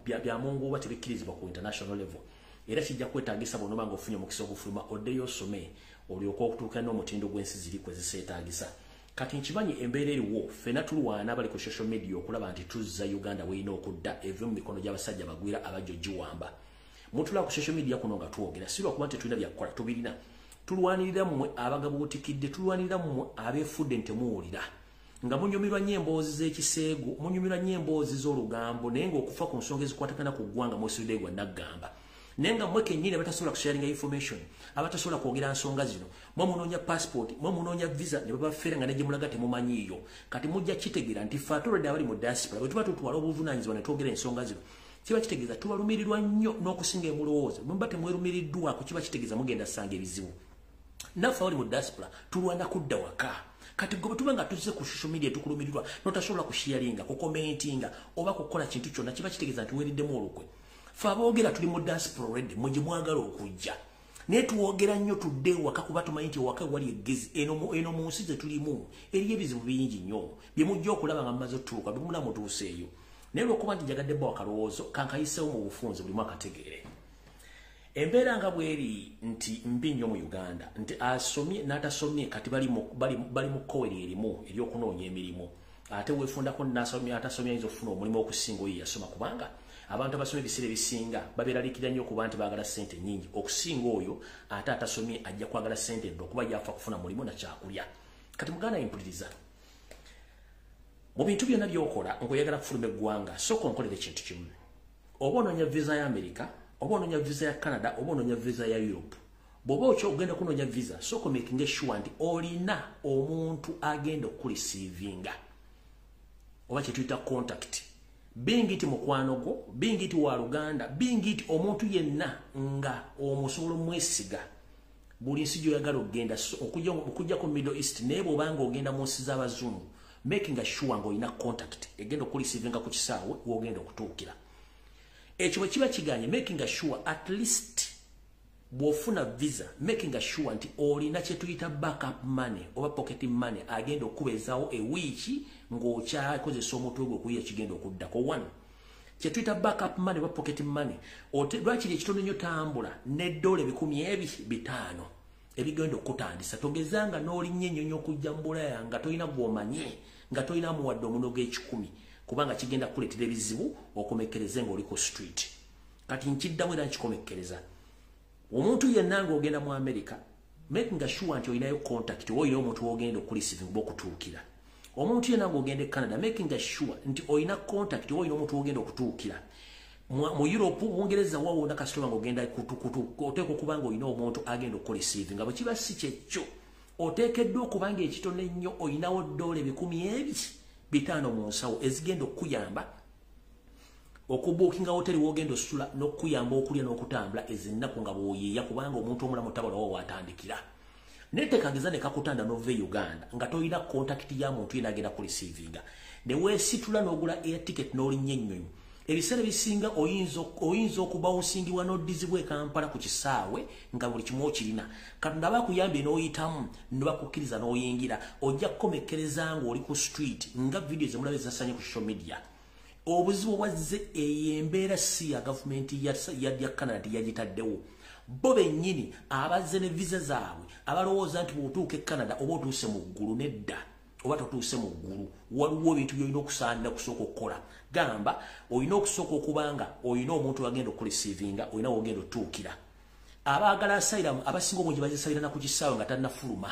bya mongo bati bikirizibwa ku international level era kijja kwetagisa bono bango ofunye mukisa ogufuluma odeyo some olyoka okutuuka n'omutindo gw'ensi ziri kwe ziseetagisa kati nkimanyi embeera eriwo fena tulwana abali ku social media okulaba nti tuzza Uganda weina okudda eve mu mikono gy'abasajja bagwira abajjojiwamba mutula ku social media kuno nga twogera sirwa kuba tetulina byakukola tubirina tulwanirira mmwe abagabuutikidde tulwanirira mmwe abeefudde ntemuwulira nga munyumirwa nnyo emboozi z'ekiseego munyumirwa nnyo emboozi z'olugambo naye ng'okufa ku nsonga ezikwatagana ku ggwanga mwesudde gwa naggamba naye nga mmwe kennyini abatasobola kusharinga information abatasobola kwogera nsonga zino mwe munoonya passport mwe munoonya visa ne babafeera nga ne gye mulaga temumanyiiyo kati mujja kitegeera nti ffe atolwedde abali mu diaspora bwe tuba tutwala obuvunaanyizibwa ne twogera ensonga zino kiba kitegeeza tubalumirirwa nnyo n'okusinga emulowooza bwe muba temwerumiriddwako kiba kitegeeza mugenda ssanga ebizibu naffe abali mu diaspora tulwana kudda waka kati gobe tuba nga tuzze ku social media tukulumirirwa notasobola kusharinga kukomentinga oba kukola kintu kyonna kiba kitegeeza nti weeriddemu olukwe ffe aboogera tuli mu diaspora already mwe gye mwagala okujja naye tuwogera nnyo tudde waka kuba tumanyi nti waka wali eggezi eno mu nsi ze tulimu eriyo ebizibu bingi nnyo bye mujja okulaba nga mumaze otutuuka bye mula mutuuseeyo naye lwokuba nti njagadde bba wakalowoozo kankayiseewo mu bufunze bulimu akategeere embeera nga bweri nti mbi nnyo mu Uganda nti asomye n'atasomye kati bali mu kkoweri erimu eryokunoonya emirimu ate weefundako n'asomye atasomye ayinza okufuna omulimu okusinga oyo yasoma kubanga abantu abasoma ebiseera ebisinga babeeralikira nnyo okuba nti baagala ssente nnyingi okusinga oyo ate atasomye ajja kwagala ssente nto okuba yafa kufuna mulimu na kyakulya kati muganda impuliriza mu bintu byonna by'okola ng'oyagala kufuluma eggwanga sooka onkolere ekintu kimu oba onoonya visa ya America oba onoonya visa ya Canada oba onoonya visa ya Europe bw'oba ogenda kunoonya visa sooka making sure nti olina omuntu agenda okukulisiivinga oba kye tuyita contact bingiti mukwano gwo bingiti wa Luganda bingiti omuntu yenna nga omusobola omwesiga buli nsi gy'oyagala okugenda okujja ku Middle East naye bw'obanga ogenda mu nsi z'abazungu making sure ng'olina contact egenda okukulisiivinga ku kisaawe w'ogenda okutuukira ekyo bwe kiba kiganye making sure at least bw'ofuna visa making sure nti olina kye tuyita backup money oba pocket money agenda okubeezaawo ewiiki ng'okyakozesa omutwe gwe okuyiya kigenda okuddako one kye tuyita backup money oba pocket money lwakiri ekitono nnyo tambula n'eddola $2,500 ebigenda okutandisa togezanga n'olinnya ennyonyi okujja mu Bulaya nga tolina gw'omanyi nga tolina muwadde omuno g'ekikumi kubanga kigenda kuleetera ebizibu okomekkereze ng'oli ku street kati nkiddamu era nkikomekkereza omuntu yenna ng'ogenda mu America making sure nti olinayo contact olina omuntu w'ogenda okulisivinga okutuukira omuntu yenna ng'ogenda e Canada making sure nti olina contact olina omuntu w'ogenda okutuukira mu Europe Bungereza wawona kasitoma ng'ogenda oteeka okuba ng'olina omuntu agenda okukulisivinga bwe kiba si kyekyo oteekeddwa okuba ng'ekitone ennyo olinawo $2,500 mu nsawo ezigenda okuyamba okubuukinga hoteli wogenda osula n'okuyamba okulya n'okutambula ezinnaku nga bw'oyeeya kubanga omuntu omulamu tabala wa watandikira naye tekageza ne kakutanda n'ova e Uganda nga tolina kontakiti ya muntu yena agenda kulisiivinga ne weesitula n'ogula air ticket n'olinnya ennyonyi ebiseera bisinga oyinza okuba osingibwa n'oddizibwa e Kampala ku kisaawe nga buli kimu okirina katonda bakuyambye n'oyitamu ne bakukkiriza n'oyingira ojja kukomekkereza ng'oli ku street nga vidiyo zemulaba ezasanye ku social media obuzibu bwazze embeera si ya gavumenti ya Canada yagitaddewo bo bennyini abazze ne visa zaabwe abalowooza nti bw'otuuka e Canada oba otuuse mu ggulu nedda oba totuuse mu ggulu waliwo ebintu by'olina okusaanira kusooka okukola gamba olina okusooka okubanga olina omuntu wagenda okulisiivinga olina wogenda otuukira abaagala asayiramu abasinga obungi bazisayirana ku kisaawe nga tannafuluma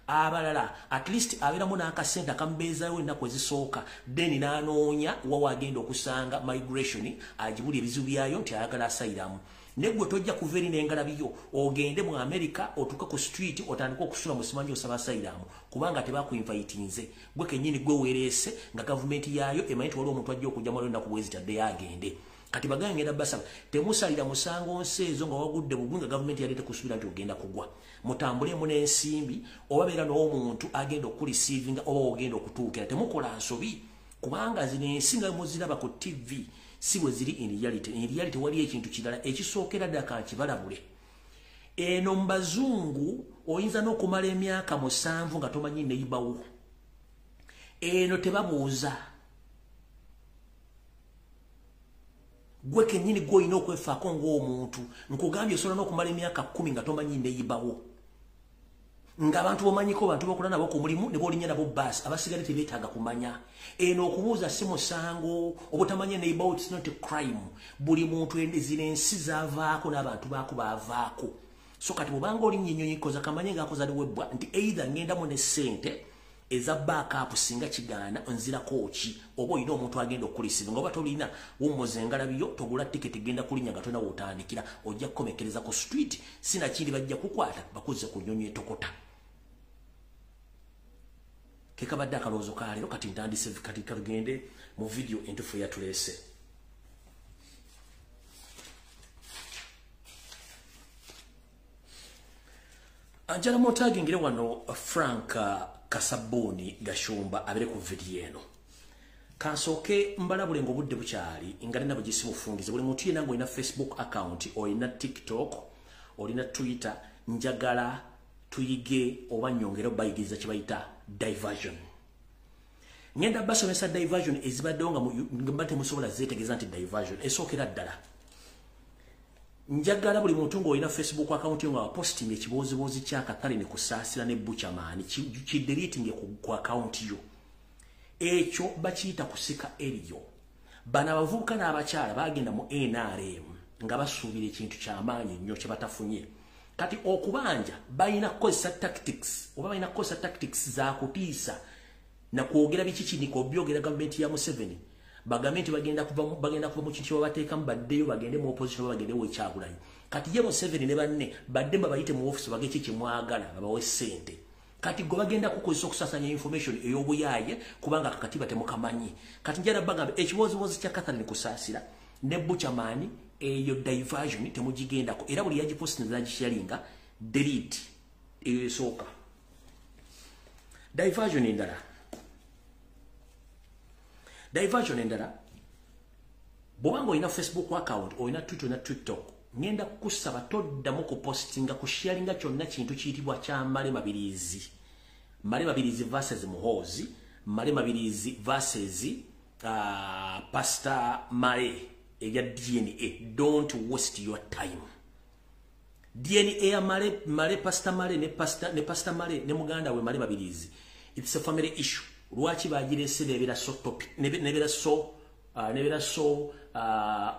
abalala at least abeeramu n'akasente akamubeezaawo ennaku ezisooka then n'anoonya wawa agenda okusanga migration agibuli ebizibu byayo nti ayagala asayiramu ne gwe tojja kuva eri n'engalabiyo ogende mu America otuuke ku street otandika okusula mu simanyi osaba asayiramu kubanga tebakuinvitinze gwe kennyini gwe weereese nga gavumenti yaayo emanyi nti waliwo omuntu ajja okujja mu ennaku bwezitaddeyo agende kati baganga ngenda basaba temusalira musango nsi ezo nga wagudde bugwi nga gavumenti yaleete kusuubira nti ogenda kugwa mutambulemu n'ensimbi oba beera n'omuntu agenda okulisiivinga oba ogenda okutuukira temukola nsobi kubanga zino ensi nga muziraba ku TV si bwe ziri in reality waliyo ekintu kirala ekisookera ddaka nkibalabule eno mu bazungu oyinza n'okumala emyaka 7 nga tomanyi neyibawo eno tebabuuza gwe kennyini gw'olina okwefaako ng'omuntu nkugambye osobola n'okumala emyaka 10 nga tomanyi neeyibawo ng'abantu bomanyiko bantu bokola nabo ku mulimu ne bolinya nabo baasi abasigale tebeetaaga kumanya eno okubuuza si musango obutamanya neeyibawo it's not a crime buli muntu zino ensi zaavaako n'abantu baako baavaako so kati bwobanga olinnye ennyonyi koza kamanye ng'akoza liwebbwa nti either ngendamu ne ssente eza backup singa kigaana onzirako ki oba olina omuntu agenda okukulisiza nga oba tolina wummuza engalabiyo togula tiketi genda kulinnya nga tolina wootandikira ojja kukomekereza ku street sinakindi bajja kukwata bakuzze ku nnyonyi etokota kekabadde akalowoozo ka leero kati ntandise kati kalugende mu video entufu eyatuleese anjala mootagingire wano Frank Kasaboni Gashumba abere ku video eno kansooke mbalabule ng'obudde bukyali nga nina bwe gisimufungize buli muntu yenna ng'olina Facebook account olina TikTok olina Twitter njagala tuyige oba nnyongere bayigiriza kye bayita diversion ngenda basomesa diversion ezibaddewo nga mba temusobola zeetegeeza nti diversion esookera ddala njagala buli muntu ng'olina Facebook account yo nga waposting ekibooziboozi ky'akatale ne kusaasira ne buchamaani kideleting ku account yo ekyo bakiyita kusika eriyo bano abavubuka n'abakyala bagenda mu NRM nga basuubira ekintu ky'amaanyi nnyo kye batafunye kati okubanja balina kukozesa tactics oba balina kukozesa tactics za kutiisa na kwogera biki kiniko byogera gavumenti ya Museveni bagambe nti bagenda kuva mu kintu babateekamu baddeyo bagende mu opposition bagende wekyagulayo kati ye Museveni ne banne badde babayite mu office bageke kiki mwagala babawe ssente kati go bagenda kukozesa okusasanya information ey'obuyaaye kubanga kakatiba temukamanyi kati njala bagambe ekibooziboozi kya Catherine kusaasira ne buchamaani eyo diversion temugigendako era buli yagiposti nezagisharinga delete eyo esooka diversion endala bwobanga olina Facebook account olina Twitter olina TikTok ngenda kukusaba toddamu kupostinga kusharinga kyonna kintu kiyitibwa kya Male Mabirizi versus Muhoozi Male Mabirizi versus Pastor Male eya DNA. Don't waste your time. DNA ya Male Pastor Male ne Pastor Male ne muganda we Male Mabirizi. It's a family issue. Lwaki bagirese nebera so topic nebera so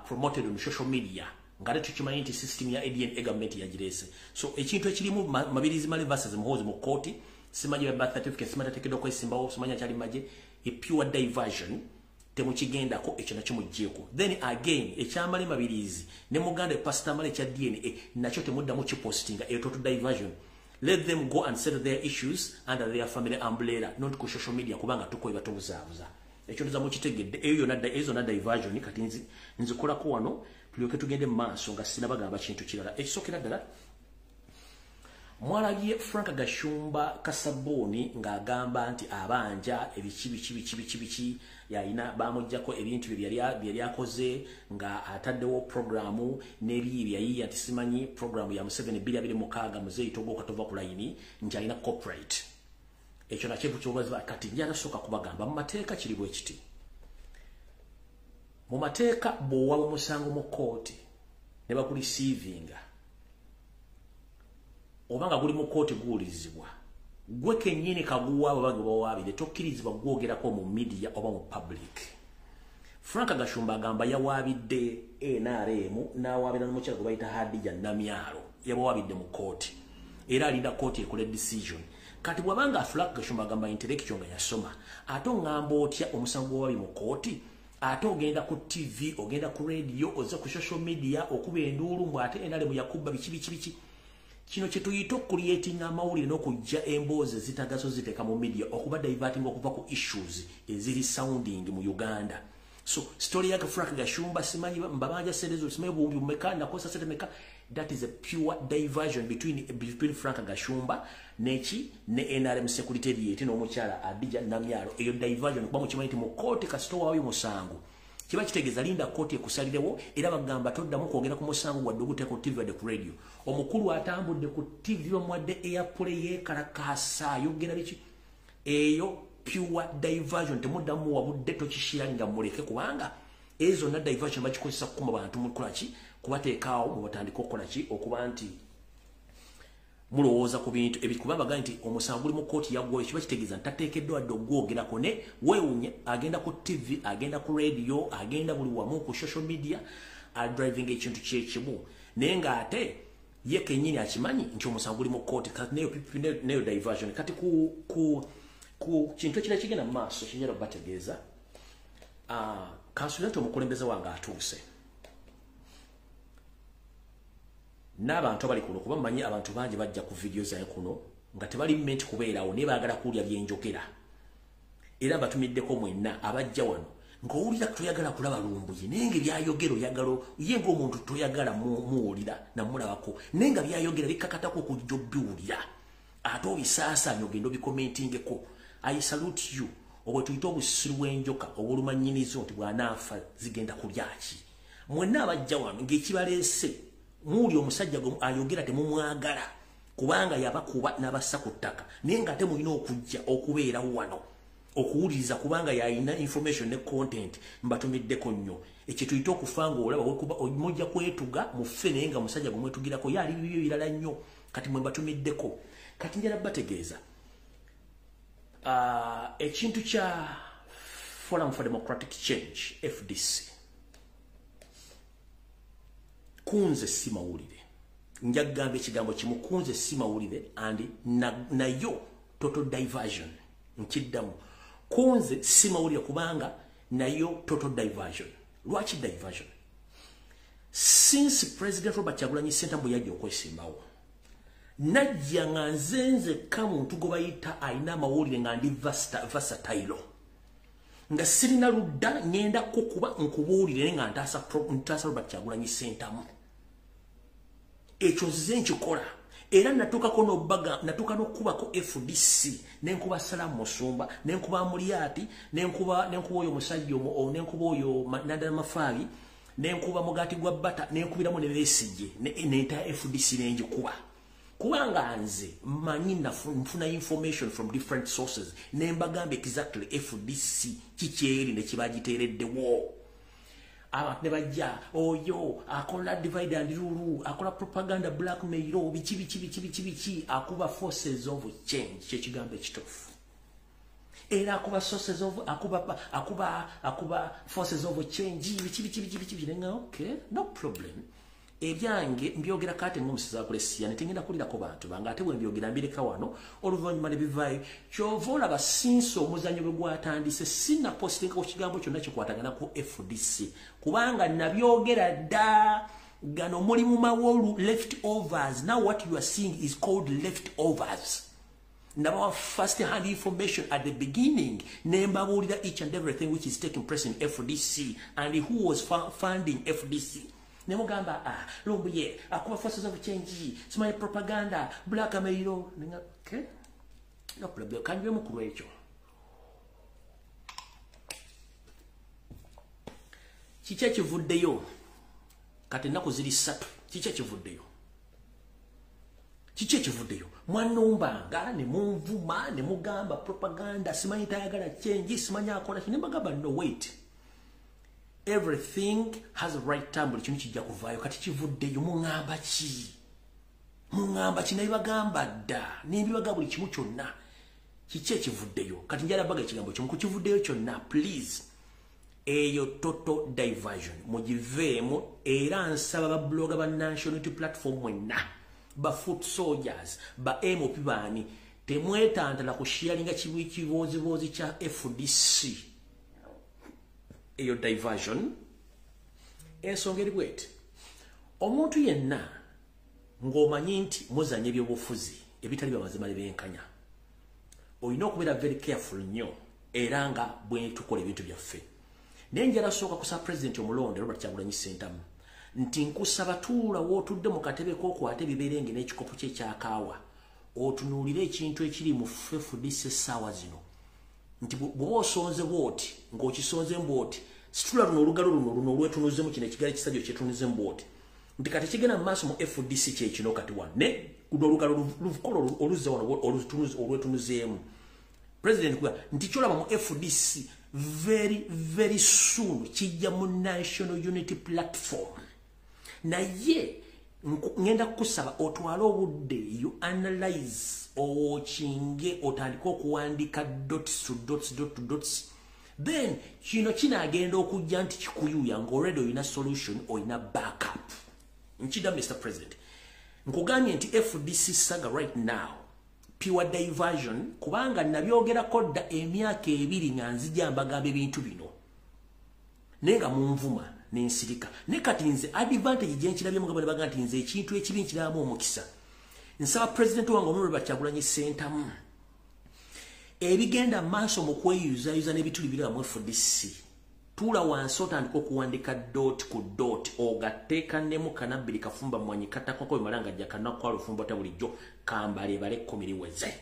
promoted on social media. Ngale tukimanyi nti system ya ADN government yagirese. So ekintu ekirimu Mabirizi Male versus Muhoozi mu court simanyi ya birth certificate simanya tekedo ko simbawo simanya kyali maje a pure diversion temukigenda ko ekyo nakyo mujjeko. Then again ekyamale Mabirizi ne muganda Pastor Male kya DNA nakyo temuddamu kipostinga a total diversion. Let them go and settle their issues under their family umbrella, not ku social media kubanga tukoiba tobuzaabuza. Ekyo tuza mukitegedde ezo na diversion kati nzikola ko wano tulyoke tugende maaso nga sinabagamba kintu kirala. Ekisokera ddala mwalagiye Frank Gashumba Kasaboni ng'agamba nti abanja ebikibi yalina bamujjako ebintu byali akoze nga ataddewo programu n'ebibi yayiya tisimanyi programu ya Museveni 2026 muzeyi togoka tova ku line nti alina corporate ekyo nakyo kyobaza kati njala soka kubagamba mu mateeka kiri bwe kiti mu mateeka bw'owa omusango mu kooti ne bakulisiivinga obanga guli mu kooti guwulizibwa gwe kennyini kaguwa babange bawaabire tokkirizibwa gwogerako mu media oba mu public. Frank Gashumba agamba yawaabidde NRM n'awaabira n'omukyala gwe bayita Hadija Namyalo yabawaabidde mu kooti era alinda kooti ekole decision. Kati bwabanga Frank Gashumba agamba intellectual nga yasoma ate ngamba otya omusango gw'owabi mu kooti ate ogenda ku TV ogenda ku radio oza ku social media okuba enduulu mbw ate NRM yakubba biki kino kyetuyita creating amawulire n'okujja emboozi zitagaso ziteeka mu media okuba diverting okuva ku issues eziri sounding mu Uganda. So story yake Frank Gashumba simanyi mbabanja serezo simanyi bumbi mmeka nakosa sete meka, that is a pure diversion between Frank Gashumba ne NRM secretariat n'omukyala Adija Namyalo. Eyo diversion kuba mukimanyi mu kooti kasito wayo musango kiba kitegeeza linda kooti ekusalirewo era bagamba toddamu kwogera ku musango gwa dogute ku TV wadde ku radio. Omukulu atambudde ku TV omwadde airplay yekalakasa yogera biki eyo pure diversion temuddamu wabudde tokishirangira muleke kubanga ezo na diversion bakikozesa kukuma bantu mukola ki kubateekaawo mu batandika okukola ki okuba nti mulowooza ku bintu ebikuba baga nti omusango guli mu kooti yaggwayo kiba kitegeeza ntateekeddwa adde ogwogerako ne weewunye agenda ku TV agenda ku radio agenda buli wamu ku social media driving ekintu kyekimu naye ng'ate ye kennyini akimanyi nti omusango guli mu kooti kati neyo diversion kati ku kintu ekirala kigenda mu maaso kinyera bategeeza kansulenti omukulembeze wange atuuse n'abantu abali kuno kuba mmanyi abantu bangi bajja ku video zaye kuno nga tebali mmenti kubeerawo naye baagala kuwulira byenjogera era mbatumiddeko mwenna abajja wano ng'owulira toyagala kulaba Lumbuye naye nga byayogera oyagala ye ng'omuntu toyagala muwulira namulabako naye nga byayogera bikakatako okujja obbiwulira ate obisaasaanya ogenda obikomentingeko I salute you obwe tuyita obusiru bw'enjoka obw'olumanyinizo nti bw'anaafa zigenda kulyaki mwenna abajja wano ng'ekibaleese muuli omusajja ayogera temumwagala kubanga yabakuba n'abassa ku ttaka naye ng'ate mulina okujja okubeerawo wano okuwuliriza kubanga yalina information ne content mbatumiddeko nnyo ekyo tuyita okufa ng'olaba mujja kwetuga muffe naye nga musajja gwe mwetugirako yaali bibyo birala nnyo kati mwe mbatumiddeko kati njala bategeeza ekintu kya Forum for Democratic Change FDC kunze si mawulire njagamba ekigambo kimu kunze si mawulire and nayo total diversion nkiddamu kunze si mawulire kubanga nayo total diversion lwaki diversion since President Robert Kyagulanyi Ssentamu yajja okwesimbawo najja nga nzenze kamuntu gwe bayita alina amawulire nga ndi versatile nga sirina ludda ngenda kukuba nkubuulire nga ntaasa Robert Kyagulanyi Ssentamu ekyo nzize nkikola era natukako n'okubako FDC nenkuba Salamu Musumba nenkuba Mulyati nenkuba oyo musajja nenkuba oyo Nandala Mafaabi nenkuba Mugati gwa Bata nenkubiramu ne Besigye nenta FDC nenjikuba kubanga nze manyi nfuna information from different sources nembagambe exactly FDC kikyeri ne kibagiteereddewo abantu ne bajja oyo akola divide and rule akola propaganda blackmail biki akuba forces of change kyekigambo ekituufu era akuba sources of akuba forces of change biki nenga okay no problem ebyange mbyogera kate ng'omusiza kulesiya netingenda kulirako bantu bange ate bwe mbyogera mbireka wano oluvannyuma ne bivaayo kyova olaba sinsi omuzannyo bwe gwatandise sina postinga ku kigambo kyonna kikwatagana ku FDC kubanga nabyogera dda gano mulimu mawolu leftovers. Now what you are seeing is called leftovers. Now first hand information at the beginning nembabulira each and everything which is taking place in FDC and who was funding FDC. Nemugamba Lumbuye akuba forces of change smile propaganda blackmail okay no problem kan we mukuru ekyo kiche kivuddeyo kati nako ziri 3 kiche kivuddeyo mwanumbanga ne mumvuma ne mugamba propaganda simanyi tayagala change simanyi akola kinembagamba no wait. Everything has a right time buli kintu kijja kuvaayo kati kivuddeyo mungamba ki nabibagamba dda nembibagamba buli kimu kyonna kiki ekivuddeyo kati njala baga ekigambo kyomu kukivuddeyo kyonna please eyo total diversion mugiveemu era nsaba babloga ba national unity platform mwenna ba foot soldiers ba MOP baani temwetantala kushialinga kibozibozi kya FDC eyo diversion ensonga eri bweti omuntu yenna ng'omanyi nti muzanye ebyobufuzi ebitali bamazima benkanya olina okubeera very careful nnyo era nga bwe tukola ebintu byaffe naye njala sooka kusaba president omulonde Robert Kyagulanyi Ssentamu nti nkusaba tuula wootudde mu katebe k'okwata ebiberenge n'ekikopo kye ekyakaawa otunuulire ekintu ekiri mu FDC essaawa zino nti bw'oba osonze bw'oti ng'okisonze mbw'oti situla luno olugalo luno olwetunuzemu kino ekigali kisajjo kyetunuze mbw'oti nti kati kigenda mu maaso mu FDC kyekino kati wane luno olugalo lukola oluzza wano olwetunuzeemu president kuga nti kyolaba mu FDC very soon kijja mu National Unity Platform. Naye ngenda kusaba otwala obudde you analyze ochinge otandika okuwandika dots to dots. Then kino kinagenda okujja nti kikuyuya ng'already oyina solution oyina backup. Nchida Mr. President. Nkugambye nti FDC saga right now pure diversion kubanga nabyogerako dda emyaka 2 nga nzija mbagamba ebintu bino. Nenga munvuma nensirika. Ne kati nze advantage gye nkirabye mugabo baga nti nze ekintu ekibi nkiramu omukisa. Nsaba President wange Honorable Kyagulanyi Ssentamu. Ebigenda maaso mu kweyuza n'ebituli bira mu FDC. Tula wansi otandika okuwandika dot ku dot ogateeka nemu kanabiri kafumba mwanyi katakoko bimalanga jja kanakwa lufumba tabulijjo kambale bale komiriweze.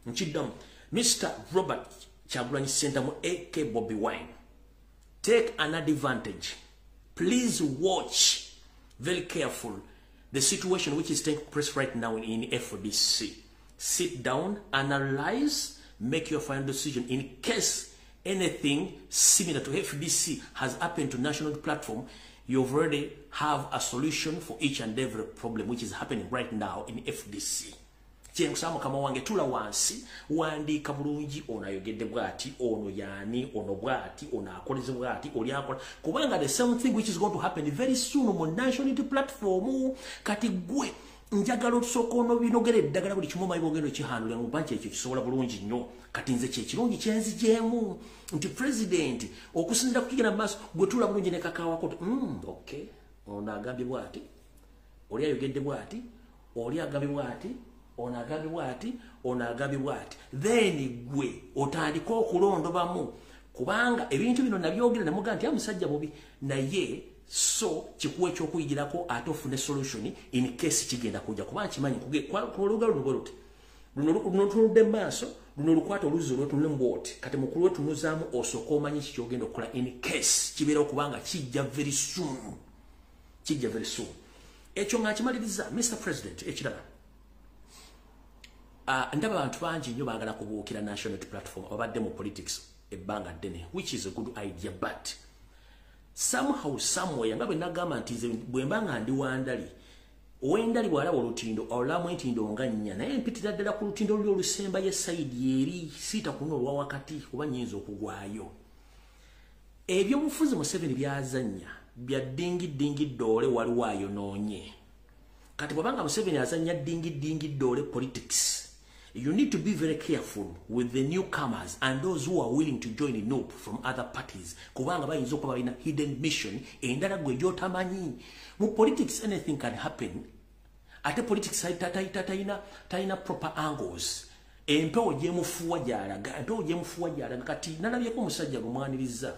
Nchiddamu Mr. Robert Kyagulanyi Ssentamu AK Bobby Wine. Take an advantage. Please watch very careful the situation which is taking place right now in FDC. Sit down, analyze, make your final decision in case anything similar to FDC has happened to national platform. You already have a solution for each and every problem which is happening right now in FDC. Kusama kama wange tula wansi wandika bulungi onayogedde bwati ono yani ono bwati ona akoleze bwati oli akola kubanga the same thing which is going to happen very soon on national unity platform. Kati gwe njagala otusooka ono binogere ddagala buli kimu mayibogero kihandula mu banki ekyo kisobola bulungi nnyo. Kati nze kye kirungi kyenzijeemu nti president okusinzira kukigenda maaso gwe tula bulungi ne kakawa ko okay ono agambye bwati oli ayogedde bwati oli agambye bwati ono agambye bwati ono agambye bwati then gwe otandika okulondobamu kubanga ebintu bino nabyogera namuga nti amusajja bubi naye so kikuwa ekyokuyigirako ate ofune solution in case kigenda kujja kuba kimanyi kulugalo lugoruti luno tunudde maaso luno lukwata oluzi olwetunule mboti kati mukulu wetunuzaamu osooka omanyi kikyogenda okukola in case kibeera okubanga kijja very soon ekyo nga kimaliriza Mr. President ekirala ndaba abantu bangi nnyo baagala kubuukira national platform abadde mu politics ebbanga ddene which is a good idea but somehow somewhere nga bwe nagamba nti nze bwe mbanga ndi wandali owendali bw'alaba olutindo olulamu entindo nga nnya naye mpitira ddala ku lutindo luli olusembayo sayidi eri siita kuno olwa wakati kuba nnyinza okugwayo. Ebyobufuzi Museveni byazannya bya dingi doole waliwo ayonoonye. Kati bw'abanga Museveni azannya dingi doole politics, you need to be very careful with the newcomers and those who are willing to join in NUP from other parties. Kubanga bayinza okuba balina hidden mission endala gwe gy'otamanyi. Mu politics anything can happen. Ate politics taina proper angles. Empewo gyemufuwa gyalaga kati nalabyeko omusajja gumwaniriza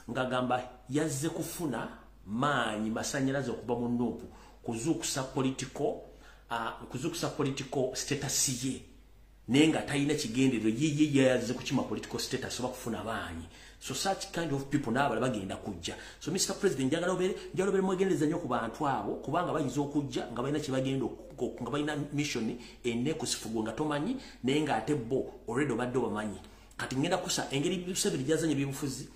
ngagamba yazze kufuna maanyi masanyalaze okuva mu NUP kuzukusa political status ye nenga taina kigenderero ye yazze kukima political status oba kufuna maanyi. So such kind of people nabala bagenda kujja. So Mr. President njagala obere mwegendereza nnyo ku bantu abo kubanga bayinza okujja nga balina kye bagenda nga balina mission enne kusifugo nga tomanyi naye nga ate bo already obadde obamanyi. Kati ngenda kusa engeri Museveni gyazanya ebyobufuzi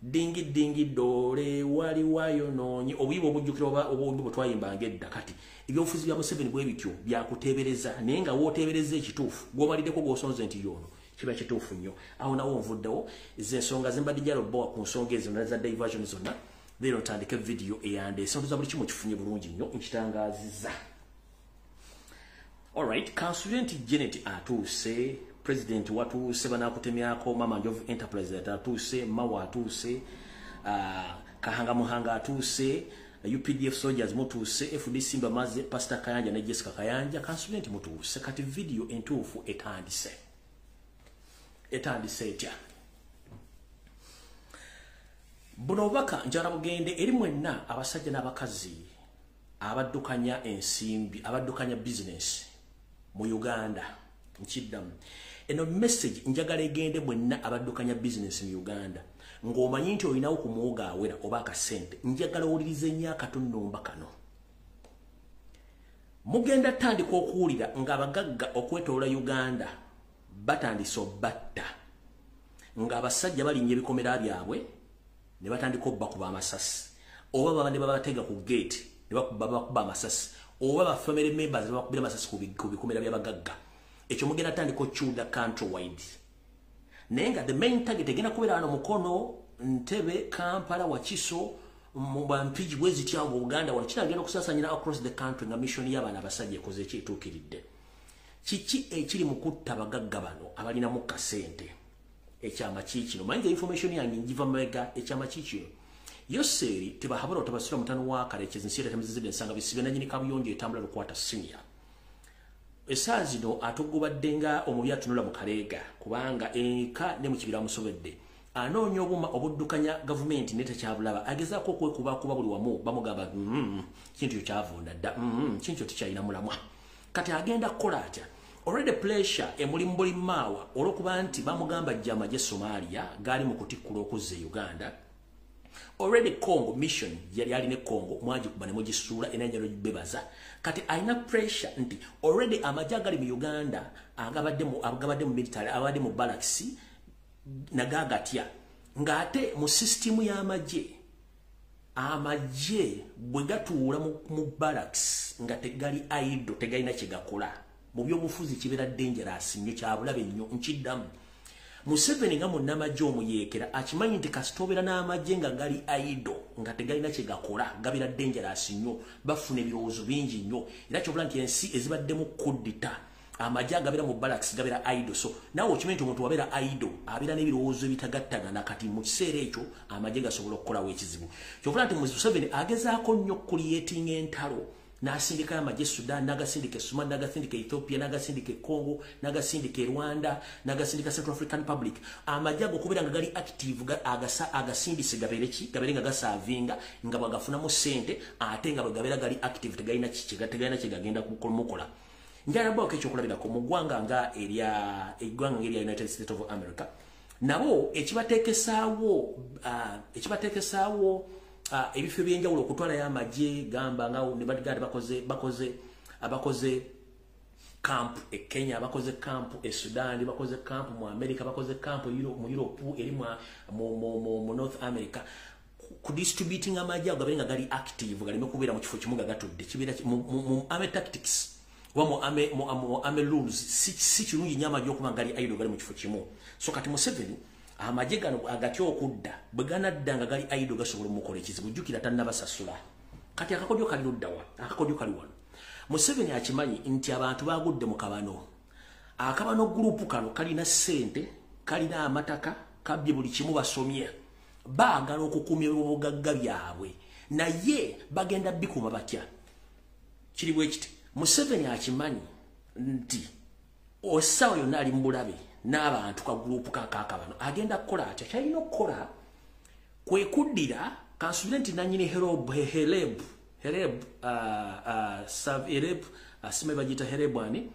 dingi doole wali wayonoonye obuyibo obujjukira obuyibo bwetwayimbanga edda. Kati ebyobufuzi bya Museveni bwe bityo byakuteebereza naye nga wooteebereza ekituufu gw'omaliddeko gw'osonze nti yono kiba kituufu nnyo. Awo nawo nvuddewo z'ensonga zembadde njalobowa ku nsonga ezo naza diversion zonna leero ntandika video eyandeese ntuza buli kimu kifunye bulungi nnyo nkitangaziza. Alright, Constituent Janet atuuse, President watuuse banakutemyako, Mama Njovu Enterprise atuuse, Mawa atuuse, Kahanga Muhanga atuuse, UPDF soldiers mutuuse, FD Simba Maze, Pastor Kayanja ne Jessica Kayanja, Constituent mutuuse. Kati video entuufu etandise etya. Buno obubaka njala bugende eri mwenna abasajja n'abakazi abaddukanya ensimbi abaddukanya business mu Uganda. Nkiddamu eno message njagala egende mwenna abaddukanya business mu Uganda ng'omanyi nti olinawo ku muwogo awera oba akasente. Njagala owulirize nnyo akatunumba kano. Mugenda tandika okuwulira ng'abagagga okwetoola Uganda batandise obatta nga abasajja balinnya ebikomera byabwe ne batandika okubakuba amasasi oba baba ne babatega ku gate ne bakuba amasasi oba ba family members ne bakubira amasasi ku bikomera by'abagagga ekyo mugenda tandika okuchuda country wide nenga the main target egenda kubeera ano Mukono Ntebe Kampala Wakiso Mpigi bwezi tyango Uganda wano kinagenda okusasanyira across the country nga mission y'abaana abasajja ekoze ekituukiridde kiki ekiri mu kutta abagagga bano abalina mu kasente ekyama kikino manje information yange njiva mega ekyama kikino yoseri tebahabura tabasira mutano wa karekezi nsira tamizizide nsanga bisibe nanyini kabuyonje etambula lukwata senior esazino atugubaddenga omubi atunula mu Kalega kubanga eka ne mu kibira musobedde anonyo obuma obuddukanya government nete kyabulaba agezaako okwekuba kuba buli wamu bamugamba kintu kyavunda dda kintu tikyalina mulamwa kati agenda kukola atya already pressure emuli mbuli mawa olokuba nti bamugamba jama je Somalia gali mu kutikkula okuzza Uganda already Congo mission yali ali ne Congo mwaji kubane mu gisura enanyalo bebaza kati aina pressure nti already amajagali mu Uganda agabadde mu military abadde mu barracks nagagatya ngate mu system ya amaje bwe gatuula mu barracks nga tegali idle tegalina kigakola mu byobufuzi kibera dangerous nnyo kyabulabe nnyo nkiddamu Museveni nga munnamajje omuyekera akimanyi nti kasitobera n'amajje nga gali idle nga tegalina kigakola gabira dangerous nnyo bafuna ebirowoozo bingi nnyo era kyobula nti ensi ezibaddemu kudita amaja gabira mu barracks gabira idle so nawo okimanyi omuntu wabera idle abira n'ebirowoozo ebitagattagana kati mu kiseera ekyo amaje gasobola okukolawo ekizibu kyobula nti Museveni agezaako nnyo creating entalo nasindika amaje Sudan nagasindika Somalia nagasindika Ethiopia nagasindika Congo nagasindika Rwanda nagasindika Central African Republic amajago kubira nga gali active agasindise gabere nga gasavinga nga bagafuna mu sente ate nga bagabera gali active tegalina kigagenda kumukola njala bwa kecho kulabira ko mugwanga nga area United States of America nabo ekibatekesaawo ebifo byenjawulo okutwala y'amagye gamba nga ne badigade bakoze camp e Kenya bakoze camp e Sudan bakoze camp mu America bakoze camp mu Europe eri mu North America ku distributing amagye agabenga gali active gali mekubira mu kifo kimuga gatudde kibira mu ame tactics wa mu ame rules si kirungi nyama gyokuba gali idle gali mu kifo kimu so kati Museveni amaje gano agatyo okudda bwegana ddanga gali idle gasobola mukola ekizibu jukira tannabasasula kati akakodyo kali luddawa akakodyo kali wano Museveni akimanyi nti abantu bagudde mu kabano akabano group kano kalina sente kalina amataka kabye buli kimu basomye baagala okukumya obugagga byabwe naye bagenda bikuma batya kiri bwekiti Museveni akimanyi nti osawo yonna ali mbulabe n'abantu ka group kakabano agenda kukola atya kyalina okukola kwe kuddira kansulenti nanyini Heleb asime bagita Helebwani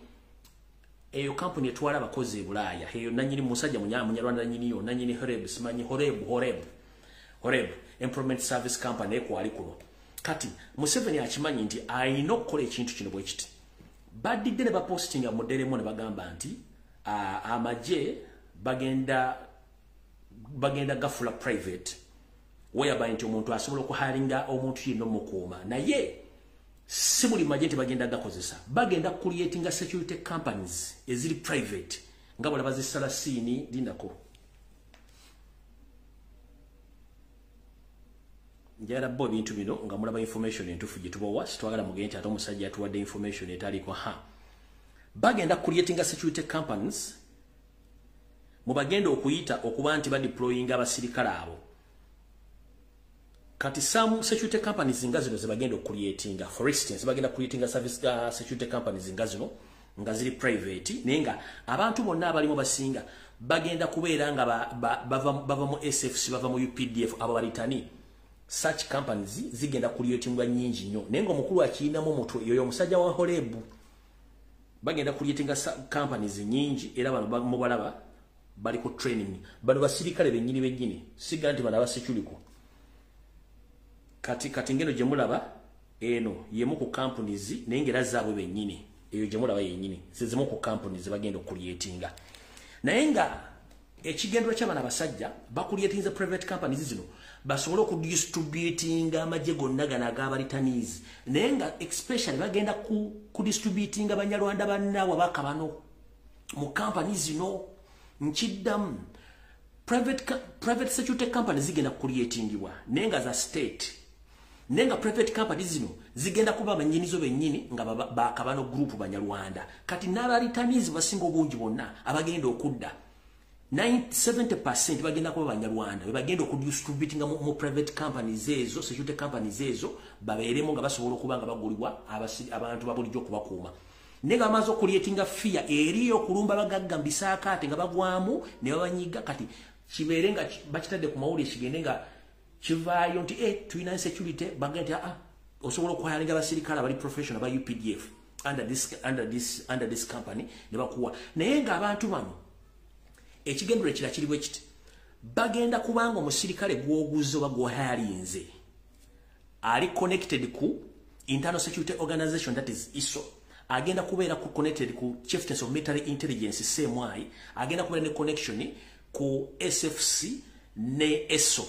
eyo company etwala abakozi Bulaya eyo nanyini musajja munyarwanda nanyini yo nanyini Heleb simanyi Horeb Employment Service Company ekwali kuno kati Museveni akimanyi nti ayina okukola ekintu kino bwe kiti badidde ne bapostinga modelemo ne bagamba nti amaje bagenda gafula private whereby nti omuntu asobola okuhalinga omuntu yino mukuma naye si buli maje nti bagenda gakozesa bagenda creating security companies eziri private nga bwala bazisala sini dindako njala bo bintu bino nga mulaba information entufu gitubawa sitwagala mugenti ate omusajja atuwadde information etaliko bagenda creating security companies mubagenda okuyita okuba nti badeploying abasirikale abo kati some security companies nga zino zibagenda creating for instance bagenda creating service security companies nga zino nga ziri private nenga abantu bonna abalimu basinga bagenda kubeera nga bava mu SFC bava mu UPDF abo balitani such companies zigenda creating nyingi nnyo nenga omukulu akiinamu mutwe yoyo omusajja wa Horebu bagenda creating companies nyingi era bano mubalaba bali ku training bano basirikale benyini siga nti bana basekuliko kati ngeno je mulaba eno yemu ku companies nengera zaabwe benyini eyo je mulaba yenyini sizimu ku companies bagenda creating nayenga ekigendero ky'abana basajja bakulyetinze private companies zino basobole okudistributinga amagye gonna gana ag'abalitanizi naye nga especially bagenda kudistributinga abanyarwanda bannaabwe abakabano mu companies zino nkiddamu private security companies zigenda kukulyetingibwa naye nga za state naye nga private companies zino zigenda kuba abanyinizo bennyini nga bakabano group banyarwanda kati n'abalitanizi basinga obungi bonna abagenda okudda 70% bagenda kuba banyarwanda bagenda okudistributinga mu private companies ezo security companies ezo babeeremo nga basobola okuba nga bagulibwa abantu babulijjo okubakuuma nenga amaze okulyetinga fear eriyo okulumba bagagga mbisaakaate nga bagwamu ne babanyiga kati kibeere nga bakitadde ku mawulire kigende nga kivaayo nti tulina security bagenda osobola okwayalinga abasirikale abali professional ba UPDF under this company ne bakuwa naye nga abantu bano ekigendero ekira kiri bwe kiti bagenda kubanga omusirikale gwoguzo bagwayalinze ali connected ku internal security organization that is ISO agenda kubeera ku connected ku chieftains of military intelligence CMI agenda kubeera ne connection ku SFC ne ESO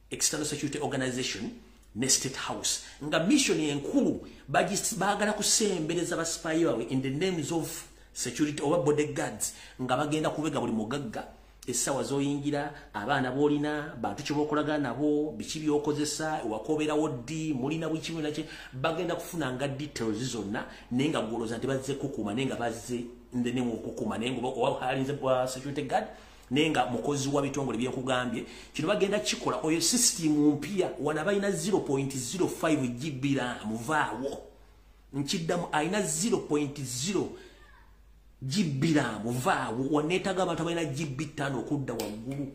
external security organization ne state house nga mission enkulu bagala kusembereza ba spy bawe in the names of security oba bodyguards nga bagenda kubega buli mugagga essawa zoyingira abaana bolina bantu kibokolaga nabo bichi byokozesa wakobera wodi mulina bwikimu nache bagenda kufuna nga details zonna nenga goloza nti bazze kukuma nenga bazze in the name of kukuma nenga halinze kwa security guard nenga mukozi wa bitongole byekugambye kino bagenda kikola oyo system mpya wana bayina 0.05 GB RAM vaawo nkiddamu ayina 0.0 GB RAM vaawo wanetaga abantu bayina GB 5 okudda waggulu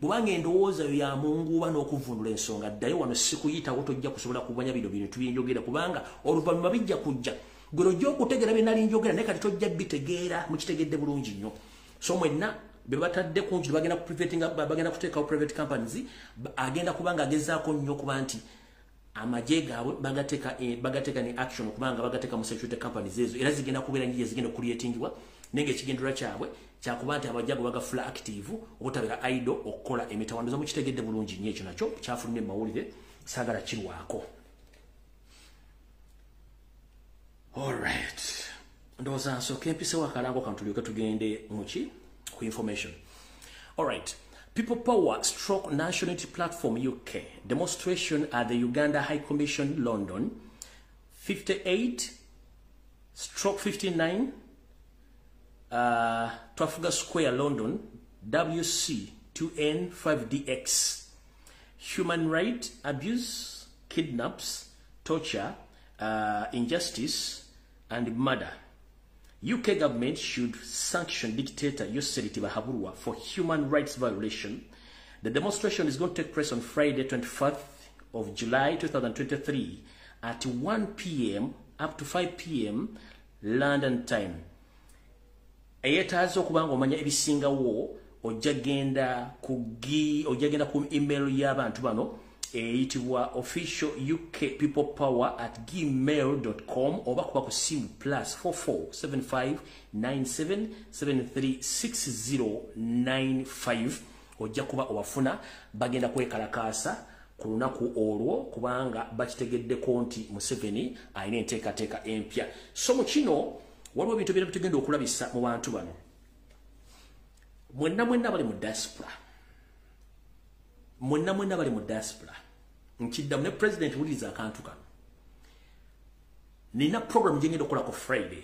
bubanga endowooza yo ya mungu bano okuvundula ensonga ddayo wano sikuyita wotojja kusobola kubanya bino bintu byenjogera kubanga oluvannyuma bijja kujja gwero jjo okutegera bye nali njogera naye kati tojja bitegeera mukitegedde bulungi nnyo so mwenna bebatadde kunji bagenda kuteekawo private companies agenda kubanga agezaako nnyo kuba nti amagye gaabwe bagateeka ne action kubanga bagateeka mu security companies ezo era zigenda kubeera njije zigenda kulyetingibwa nenge ekigendera kyabwe kyakuba nti abajago bagafula active obutabeera idle okukola emitawandizo mukitegedde bulungi nnyo ekyo nakyo kyafulumye mu mawulire saagala kirwako. Alright, ndowooza nsooka empisewo akalango kantulyoke tugende muki ku information. Alright, People Power Stroke National Unity Platform UK demonstration at the Uganda High Commission London 58/59 Trafalgar Square London WC 2N5DX. Human right abuse, kidnaps, torture, injustice and murder. UK government should sanction dictator Yoseri Tibahaburwa for human rights violation. The demonstration is going to take place on Friday 24th of July 2023 at 1 p.m. up to 5 p.m. London time. Eyetazo kubanga omanya ebisingawo ojagenda ku email y'abantu bano eyitibwa official UK people power @gmail.com oba kuba ku simu +447597736095 ojja kuba obafuna bagenda kwekalakaasa ku lunaku olwo kubanga bakitegeddeko nti Museveni alina enteekateeka empya. So mu kino waliwo ebintu bye tugenda okulabisa mu bantu bano mwenna bali mu diaspora. Mwenna bali mu diaspora. Nkiddamu ne president wuliza akantu kano. Nina program gye ngenda okukola ku Friday.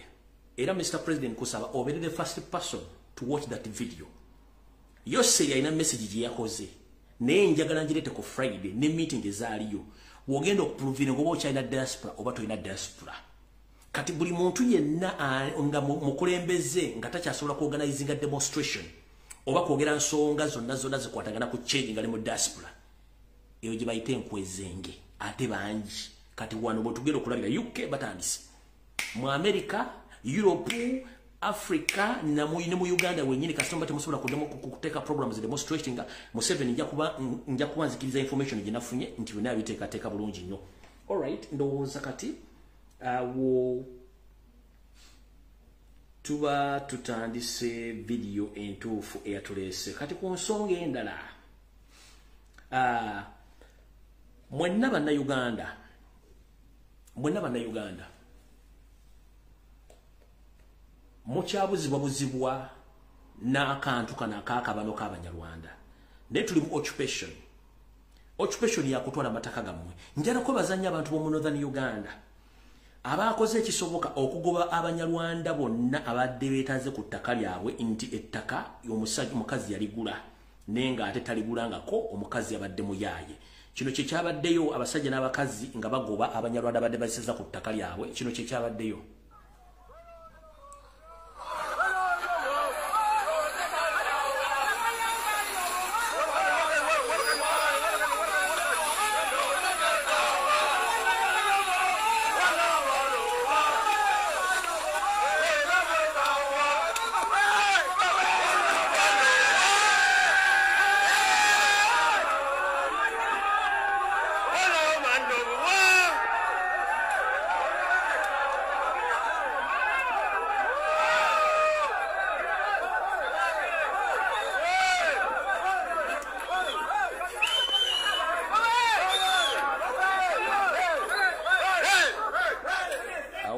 Era Mr. President kusaba obeere the first person to watch that video. Yoseri alina message gye yakoze. Naye njagala njirete ku Friday ne meeting ezaaliyo. Wogenda okuproving ngoba okyalina diaspora oba tolina diaspora. Kati buli muntu yenna nga mukulembeze nga takyasobola kuorganizinga demonstration oba kwogera nsonga zonna zikwatagana ku change nga ali mu diaspora. Eyo gye bayita enkwezenge ate bangi. Kati wano bwe tugenda okulabira UK batandise mu America, Europe, Africa ne mu Uganda wenyini kastomba temusobola kuteeka programs demonstrating Museveni nja kuba nzikiriza information gye nafunye nti bino abiteekateeka bulungi nnyo. Alright, ndowooza kati tuba tutandise video entuufu eyatulese kati ku nsonga endala mwenna bannayuganda mukyabuzibwabuzibwa n'akantu kana akaakabano k'Abanyarwanda naye tuli mu occupation yakutwala amataka gammwe njala kwebazanya abantu b'omu Northern Uganda abakoze ekisoboka okugoba Abanyarwanda bonna abadde beetaze ku ttaka lyabwe nti ettaka omukazi yaligula nenga ate taligulangako omukazi abadde muyaaye kino kye kyabaddeyo abasajja n'abakazi nga bagoba Abanyarwanda abadde baseza ku ttaka lyabwe kino kye kyabaddeyo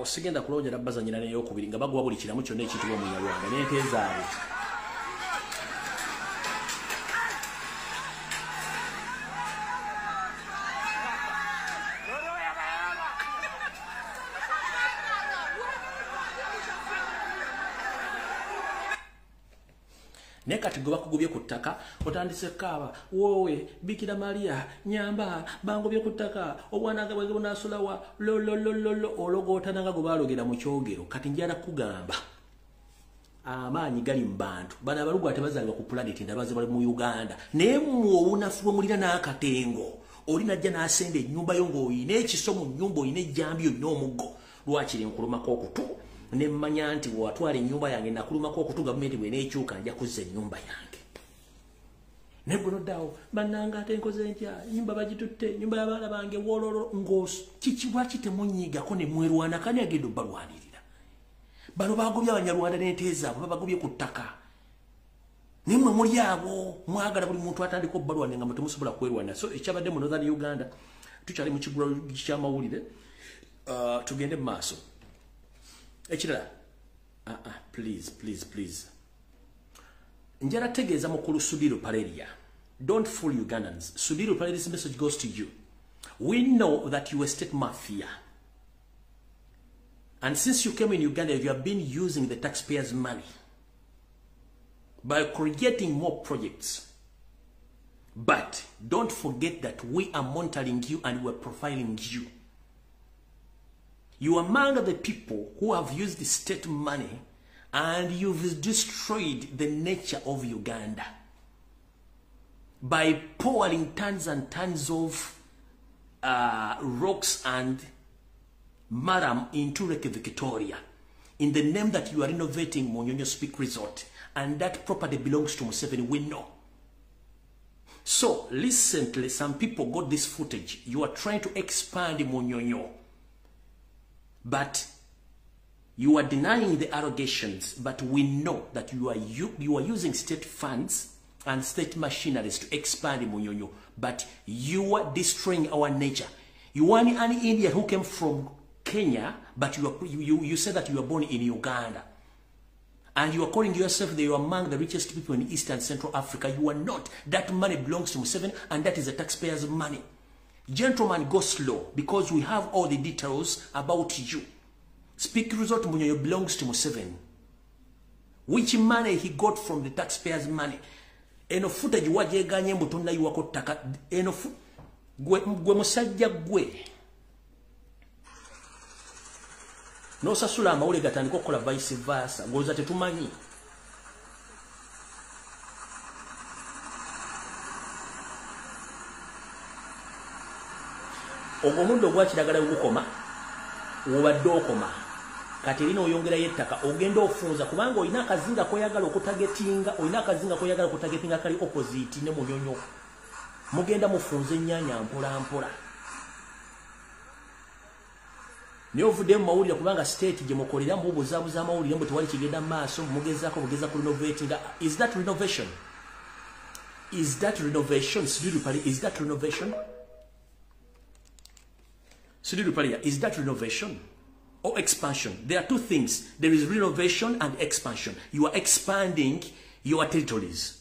sigenda kulonjera bazanyira neyo okubiri nga bagwa buli kiramu kyonna ekitibwa mu Nyarwanda n'ente zaabwe nekati gwe bakugubye ku ttaka otandise kaaba wowe Bikira Maria nyamba bangobye ku ttaka obwana bwe bunasulawa lololololo ologotana nga gwe balogera mu kyogero kati njala kugamba amaanyi gali mu bantu bana abalugu atebazalibwa ku planet ndabaze bali mu Uganda naye mu obunafu mulina n'akatengo oli najja n'asenda ennyumba yo ng'oyina ekiso mu nnyumba oyina ejjambi oyina omuggo lwakiri nkulumako okutu nemmanya nti bw'atwala ennyumba yange nakulumako okutu gavumenti bw'eneekyuka nja kuzza ennyumba yange ne buloddawo bannanga ate nkoze ntya ennyumba bagitutte ennyumba y'abaana bange wololo kiki lwaki temunyiigako ne mwerwana kani agenda obbalwanirira bano bagobye Abanyarwanda n'ente zaabwe babagobye ku ttaka naye mwe muli abo mwagala buli muntu atandika obbalwanira nga temusobola kwerwana so ekyabadde mu Northern Uganda tukyali mu kigula ky'amawulire tugende mu maaso ekirala please njala tegeeza mukulu Sudiru Paleria don't fool Ugandans. Sudiru Paleria's message goes to you. We know that you are state mafia, and since you came in Uganda you have been using the taxpayers' money by creating more projects, but don't forget that we are monitoring you and we are profiling you. You are among the people who have used the state money and you've destroyed the nature of Uganda by pouring tons and tons of rocks and maram into Lake Victoria in the name that you are renovating Munyonyo Speak Resort, and that property belongs to Museveni, we know. So recently some people got this footage. You are trying to expand Munyonyo, but you are denying the allegations, but we know that you are using state funds and state machineries to expand Munyonyo, but you are destroying our nature. You are an Indian who came from Kenya, but you said that you were born in Uganda, and you are calling yourself that you are among the richest people in East and Central Africa. You are not. That money belongs to Museveni, and that is the taxpayers' money. Gentlemen, go slow, because we have all the details about you. Speak Resort Munyonyo belongs to Museveni. Which money he got from the taxpayers' money? Eno footage wajeganye mutonna yuwako ttaka. Eno gwe musajja gwe. N'osasula amawulire gatandika okukola vice versa. Ng'olowooza tetumanyi. Omuddo gwa kiragala gukoma, obadde okoma. Kati lino oyongerayo ettaka ogenda ofunza kubanga olina akazinga koyagala okutagetinga kali opposite ne Munyonyo. Mugenda mufunza ennyanya mpola mpola. Niyo vudde mu mawulire kubanga state gye mukolera mu buzaabuza amawulire mbu tewali kigenda maaso mugeza ku renovating. Is that renovation? Is that renovation? Sidiru Pali, is that renovation? Sidiru Pali, is that renovation or expansion? There are two things. There is renovation and expansion. You are expanding your territories.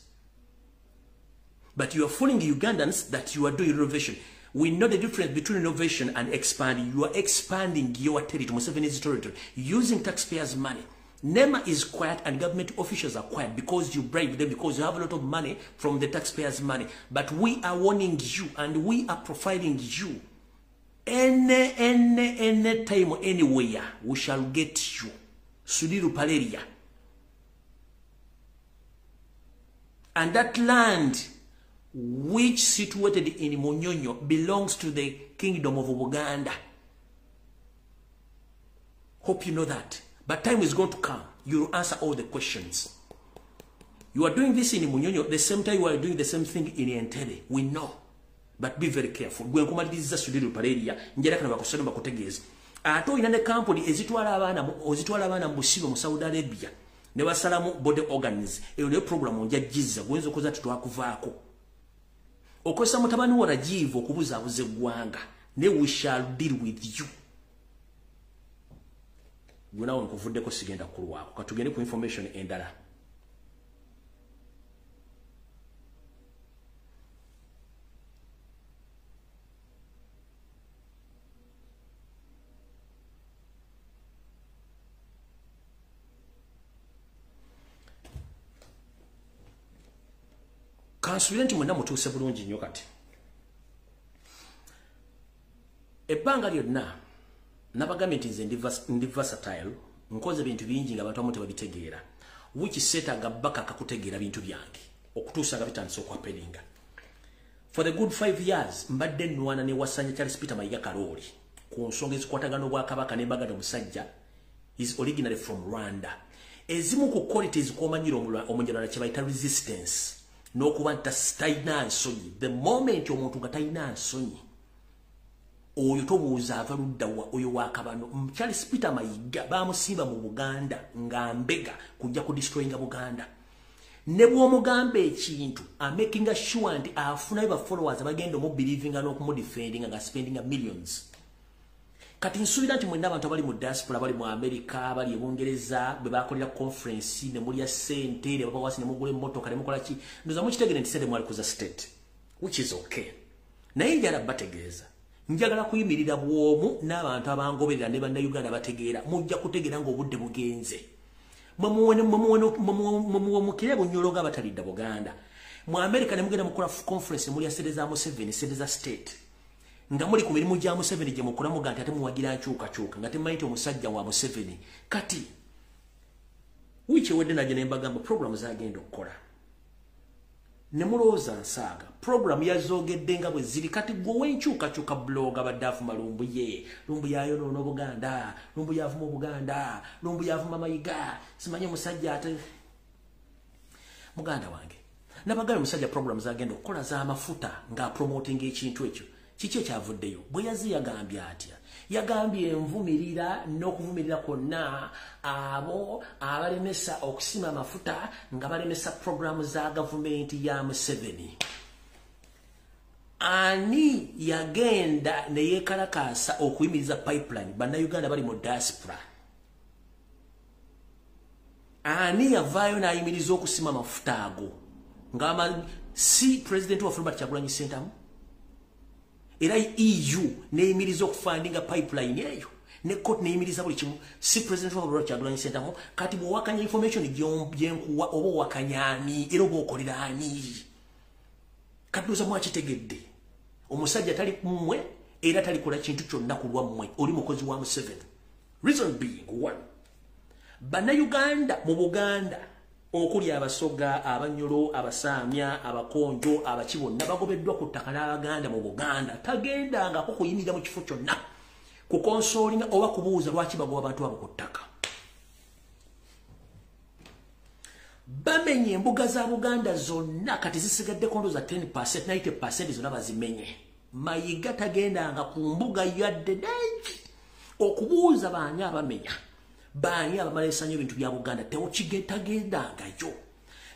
But you are fooling Ugandans that you are doing renovation. We know the difference between renovation and expanding. You are expanding your territory, Museveni's territory, using taxpayers' money. NEMA is quiet and government officials are quiet because you bribe them, because you have a lot of money from the taxpayers' money. But we are warning you and we are providing you. Any time, anywhere, we shall get you. Sudiru Paleria. And that land, which situated in Munyonyo, belongs to the Kingdom of Uganda. Hope you know that. But time is going to come. You will answer all the questions. You are doing this in Munyonyo, the same time you are doing the same thing in Entebbe. We know. But be very careful. Gwe nkumaliriza Sudiru Paleria, njera kana bakusana bakutegeeza. Ato inane company ezitwala abaana mu Busibe mu Saudi Arabia. Ne basalamu body organs. Eyo ne program njajjiza gwenzo koza tutwakuvaako. Okosa mutabani wa Rajiv okubuzaabuza eggwanga. Ne we shall deal with you. Gwenawo nkuvuddeko sigenda kulwako. Katugende ku information endala. Kansulenti mwenda mutuuse bulungi nnyo kati. Ebbanga lyonna nabagambye nti nze ndi versatile, nkoze bintu bingi nga abantu abamu tebabitegeera. Which seetaaga bbaka akakutegeera bintu byange okutuusa nga bitandise okwapeninga. For the good 5 years mbadde nnwana ne Wasanya Charles Peter Mayiga Kalooli ku nsonga ezikwatagana n'Obwakabaka n'embaga omusajja is originally from Rwanda. Ezimu ku qualities kw'omanyira omunjala kye bayita resistance. N'okuba talina nsonyi. The moment omuntu nga talina nsonyi, oyo tobuuza ava ludda wa oyo wakabano. Charles Peter Mayiga bamusimba mu Buganda nga mbega kujja ku destroyinga Buganda. Ne bw'omugamba ekintu making sure nti afuna ba followers bagenda mu believing n'okumudefendinga nga spending millions. Kati nsuubira nti mwenna abantu abali mu diaspora, bali mu America, bali mu Bungereza, bwe bakolera conference ne mulya sente ne babawasi ne mugula emmotoka ne mukola ki, ndoza mukitegere nti sente mwali kuza state, which is okay. Naye njala bategeeza, njagala kuyimirira bwomu n'abantu abangoberera ne bannayuganda bategeera, mujja kutegeera ng'obudde bugenze. Mumukire bunyologa batalidda Buganda. Mu America ne mugenda mukola conference mulya sente za Museveni, sente za state. Nga muli ku mirimu gya Museveni gye mukola muganda ate muwagira nkyukakyuka nga temanyi omusajja wa Museveni. Kati wiiki ewedde najje ne mbagamba program zagenda okukola. Ne mulowooza nsaaga program yazogedde nga bwe ziri. Kati gwe wenkyukakyuka blog abadde afuma Lumbuye, Lumbuye ayonoona Buganda, Lumbuye avuma Buganda, Lumbuye avuma Mayiga, simanyi omusajja ate muganda wange. Nabagambye omusajja program zagenda okukola z'amafuta nga promoting ekintu ekyo. Kiki ekyavuddeyo? Bwe yazi yagambye atya? Yagambye envumirira n'okuvumirira kwonna abo abalemesa okusima amafuta nga balemesa programu za gavumenti ya Museveni. Ani yagenda ne yeekalakaasa okuyimiriza pipeline bannayuganda bali mu diaspora? Ani yavaayo n'ayimiriza okusima amafuta ago? Si president wa Robert Kyagulanyi Ssentamu? Era EU neyimiriza okufandinga pipeline eyo. Ne court neyimiriza buli kimu. Si president wa Robert Kyagulanyi Ssentamu. Kati bw'owakanya information gyenkuwa oba owakanya ani era oba okolera ani? Kati ndoza mwakitegedde. Omusajja tali mmwe era talikola kintu kyonna ku lwammwe. Oli mukozi wa Museveni. Reason being one. Bannayuganda mu Buganda okuli abasoga, abanyolo, abasaamya, abakonjo, abakibonna bagobeddwa ku ttaka n'Abaganda mu Buganda. Tagendangako kuyimirira mu kifo kyonna ku konsolinga oba kubuuza lwaki bagoba abantu abo ku ttaka. Bamenye embuga za Buganda zonna kati zisigadde kondo za 10%, 90% zonna bazimenye. Mayiga tagendanga ku mbuga yadde dengi okubuuza baani abamenya baani abamalesanya ebintu bya Buganda tewokigetagendangayo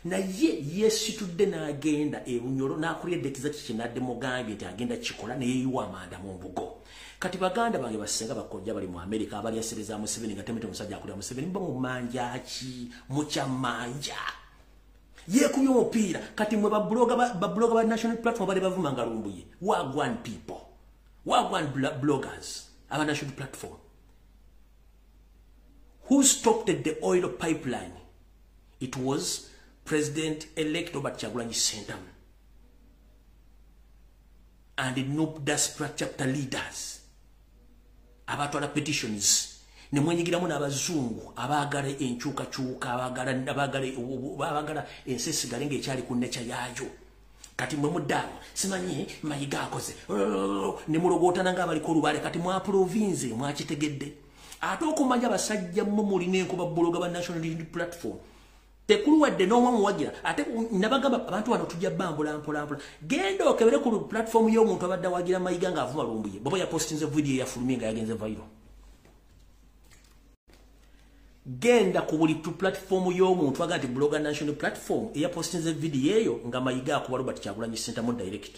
naye yesitudde n'agenda Bunyoro n'akulya eddetiza kikinadde mugambye nti agenda kikola neyeyiwa amanda mu mbugo kati baganda bange basenga bakojja bali mu America abali yasereza Museveni nga temete musajja akulya Museveni mba mu manja ki mu kyamanja yekubye omupiira kati mwe babloga ba national platform bali bavumanga Lumbuye wagwan people wagwan bloggers aba national platform who stopped the oil pipeline. It was President-elect Robert Kyagulanyi Ssentamu and the NUPDA chapter leaders abatwala petitions ne mwenyigiramu n'abazungu abagala enkyukakyuka abagala ensesigale ng'ekyali ku nnecha yaayo kati mwe muddaalo simanyi Mayiga akoze ne mulogootana ng'abaliko olubale kati mwaprovinze mwakitegedde ate okumanya abasajja mmwe mulina enkuba buloga ba national unity platform tekuluwadde n'omwamu wagira ate nabagamba abantu bano tujja bambula mpola genda okebere ku platform y'omuntu abadde wagira Mayiga ng'avuma Lumbuye baba yapostinze video yafulumye nga yagenze viral genda ku buli platform y'omuntu agati blogger national platform eyapostinze video eyo nga Mayiga akuba Robert Kyagulanyi Ssentamu direct